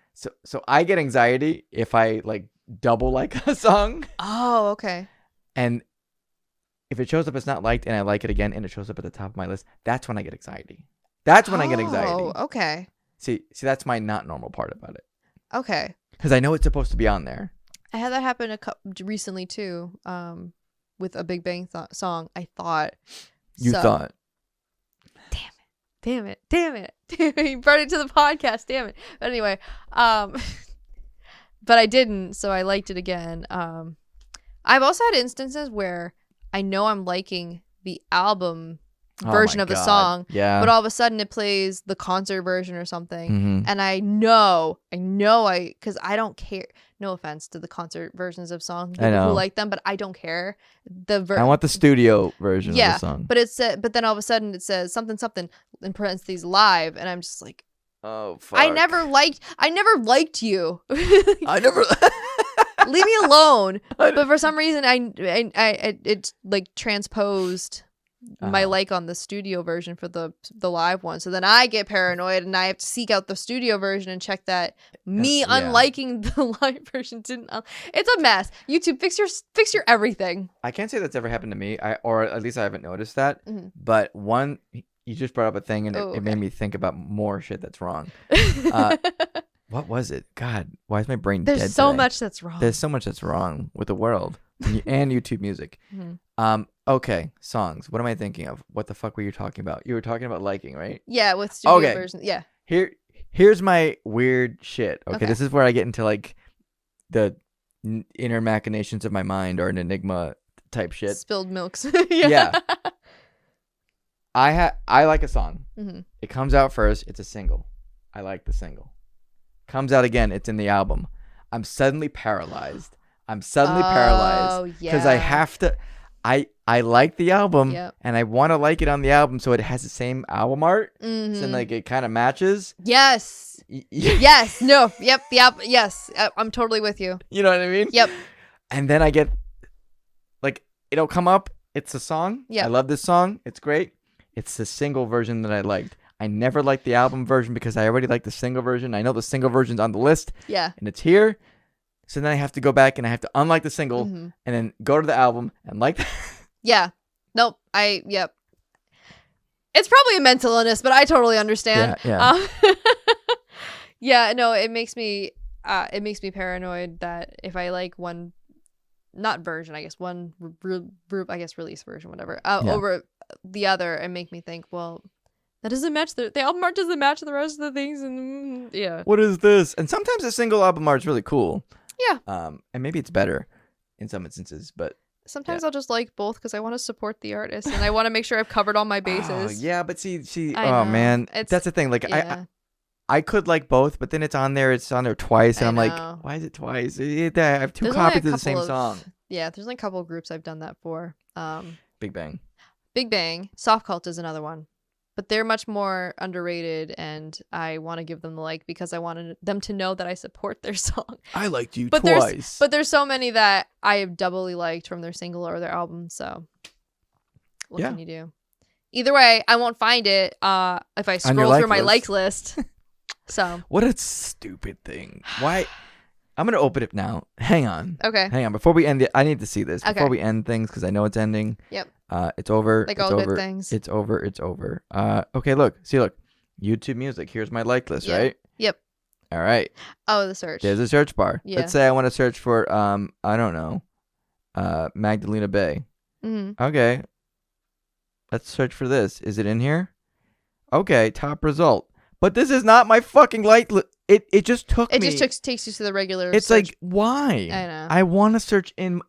So I get anxiety if I like double like a song. Oh, okay. And if it shows up as not liked and I like it again and it shows up at the top of my list, that's when I get anxiety. That's when I get anxiety. Oh, okay. See, that's my not normal part about it. Okay. Because I know it's supposed to be on there. I had that happen recently too, with a Big Bang song. I thought. You thought. Damn it. You brought it to the podcast. Damn it. But anyway, but I didn't, so I liked it again. I've also had instances where I know I'm liking the album version of the song, but all of a sudden it plays the concert version or something, mm-hmm. and I know, because I don't care. No offense to the concert versions of songs, people who like them, but I don't care. I want the studio version of the song. But then all of a sudden it says something in parentheses live, and I'm just like, oh fuck. I never liked you. I never. Leave me alone. But for some reason, it's like transposed my like on the studio version for the live one. So then I get paranoid and I have to seek out the studio version and check that unliking the live version didn't. It's a mess. YouTube, fix your everything. I can't say that's ever happened to me, or at least I haven't noticed that. Mm-hmm. But you just brought up a thing and it made me think about more shit that's wrong. What was it? God, why is my brain dead? There's so much that's wrong. There's so much that's wrong with the world and YouTube music. Mm-hmm. Okay, songs. What am I thinking of? What the fuck were you talking about? You were talking about liking, right? Yeah, with studio versions. Yeah. Here's my weird shit. Okay, this is where I get into like the inner machinations of my mind, or an enigma type shit. Spilled milks. Yeah. I like a song. Mm-hmm. It comes out first. It's a single. I like the single. Comes out again. It's in the album. I'm suddenly paralyzed. Because I have to. I like the album, and I want to like it on the album, so it has the same album art, so like it kind of matches. Yes. Yes. No. Yep. The album. Yes. I'm totally with you. You know what I mean? Yep. And then I get like it'll come up. It's a song. Yeah. I love this song. It's great. It's the single version that I liked. I never liked the album version because I already liked the single version. I know the single version's on the list. Yeah. And it's here. So then I have to go back and I have to unlike the single and then go to the album and like. Yeah. Nope. Yep. It's probably a mental illness, but I totally understand. Yeah. Yeah. No, it makes me paranoid that if I like one, not version, I guess one group, I guess release version, whatever, over the other, and make me think, well, that doesn't match the album art doesn't match the rest of the things, and yeah. What is this? And sometimes the single album art is really cool. Yeah. And maybe it's better in some instances, but sometimes I'll just like both because I want to support the artist and I want to make sure I've covered all my bases. Oh, yeah, but see, I know. Man, that's the thing. Like I could like both, but then it's on there twice, and I'm like, why is it twice? I have two copies of the same song. Yeah, there's only a couple of groups I've done that for. Big Bang. Soft Cult is another one. But they're much more underrated, and I want to give them the like because I wanted them to know that I support their song. I liked you twice. But there's so many that I have doubly liked from their single or their album, so what can you do? Either way, I won't find it if I scroll through my likes list. So what a stupid thing. Why? I'm going to open it now. Hang on. Okay. Hang on. Before we end it, I need to see this. Before we end things, because I know it's ending. Yep. It's over. Like all good things. It's over. Okay, look. See, look. YouTube Music. Here's my like list, right? Yep. All right. Oh, the search. There's a search bar. Yeah. Let's say I want to search for, I don't know, Magdalena Bay. Mm-hmm. Okay. Let's search for this. Is it in here? Okay, top result. But this is not my fucking like list. It just took me. It just takes you to the regular It's search. like, why? I know. I want to search in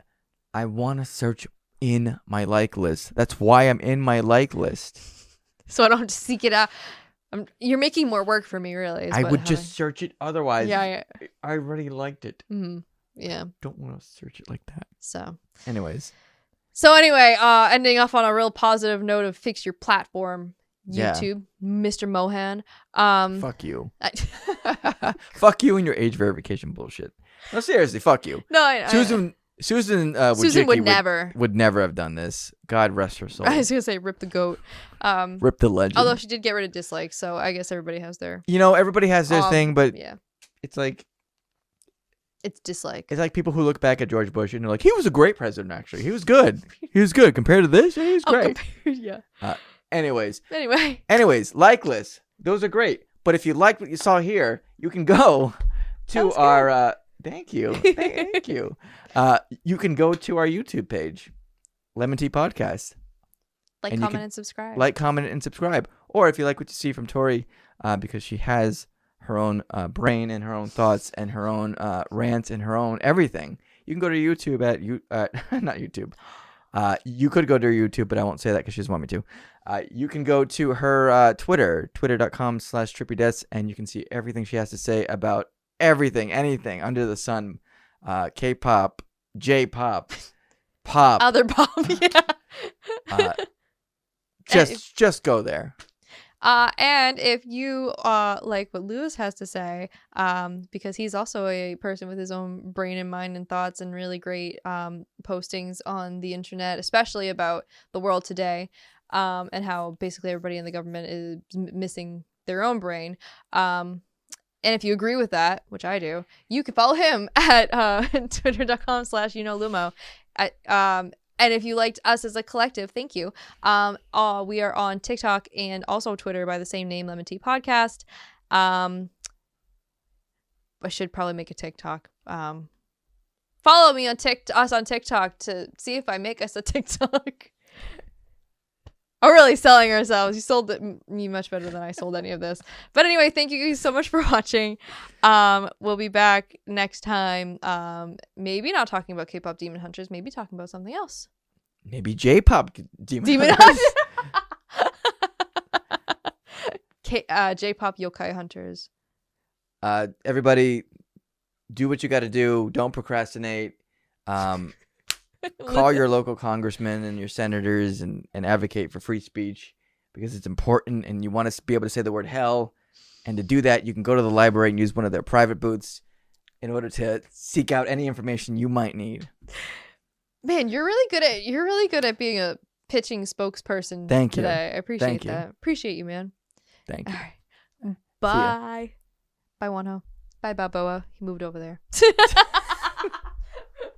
my like list. That's why I'm in my like list. So I don't have to seek it out. You're making more work for me, really. I would just search it otherwise. Yeah. I already liked it. Mm-hmm. Yeah. Don't want to search it like that. So anyway, ending off on a real positive note of fix your platform. YouTube, Mr. Mohan. Fuck you. Fuck you and your age verification bullshit. No, seriously, fuck you. No, Susan would never have done this. God rest her soul. I was gonna say rip the goat. Rip the legend. Although she did get rid of dislikes, so I guess everybody has their. Everybody has their thing, but it's like. It's dislike. It's like people who look back at George Bush and they're like, he was a great president. Actually, he was good. Compared to this. He was great. Anyways, like lists. Those are great. But if you like what you saw here, you can go to our thank you. You can go to our YouTube page, LEM'n'TEA Podcast. Comment, and subscribe. Like, comment, and subscribe. Or if you like what you see from Tory, because she has her own brain and her own thoughts and her own rants and her own everything, you can go to YouTube not YouTube. You could go to her YouTube, but I won't say that because she doesn't want me to. You can go to her Twitter, twitter.com/trippydeaths, and you can see everything she has to say about everything, anything under the sun, K-pop, J-pop, pop. Other pop, yeah. Just go there. And if you like what Lewis has to say, because he's also a person with his own brain and mind and thoughts and really great postings on the internet, especially about the world today, and how basically everybody in the government is missing their own brain. And if you agree with that, which I do, you can follow him at twitter.com/lumo. And if you liked us as a collective, thank you. We are on TikTok and also Twitter by the same name, LEM'n'TEA Podcast. I should probably make a TikTok. Follow me on us on TikTok to see if I make us a TikTok. We're really selling ourselves. You sold me much better than I sold any of this. But anyway, thank you guys so much for watching. We'll be back next time. Maybe not talking about K-pop Demon Hunters. Maybe talking about something else. Maybe J-pop Demon Hunters. J-pop Yokai Hunters. Everybody, do what you got to do. Don't procrastinate. Call your local congressmen and your senators and advocate for free speech because it's important and you want to be able to say the word hell. And to do that, you can go to the library and use one of their private booths in order to seek out any information you might need. Man, you're really good at being a pitching spokesperson. Thank you. Today. I appreciate that. Appreciate you, man. Thank you. All right. Bye. Bye, Wonho. Bye, Balboa. He moved over there.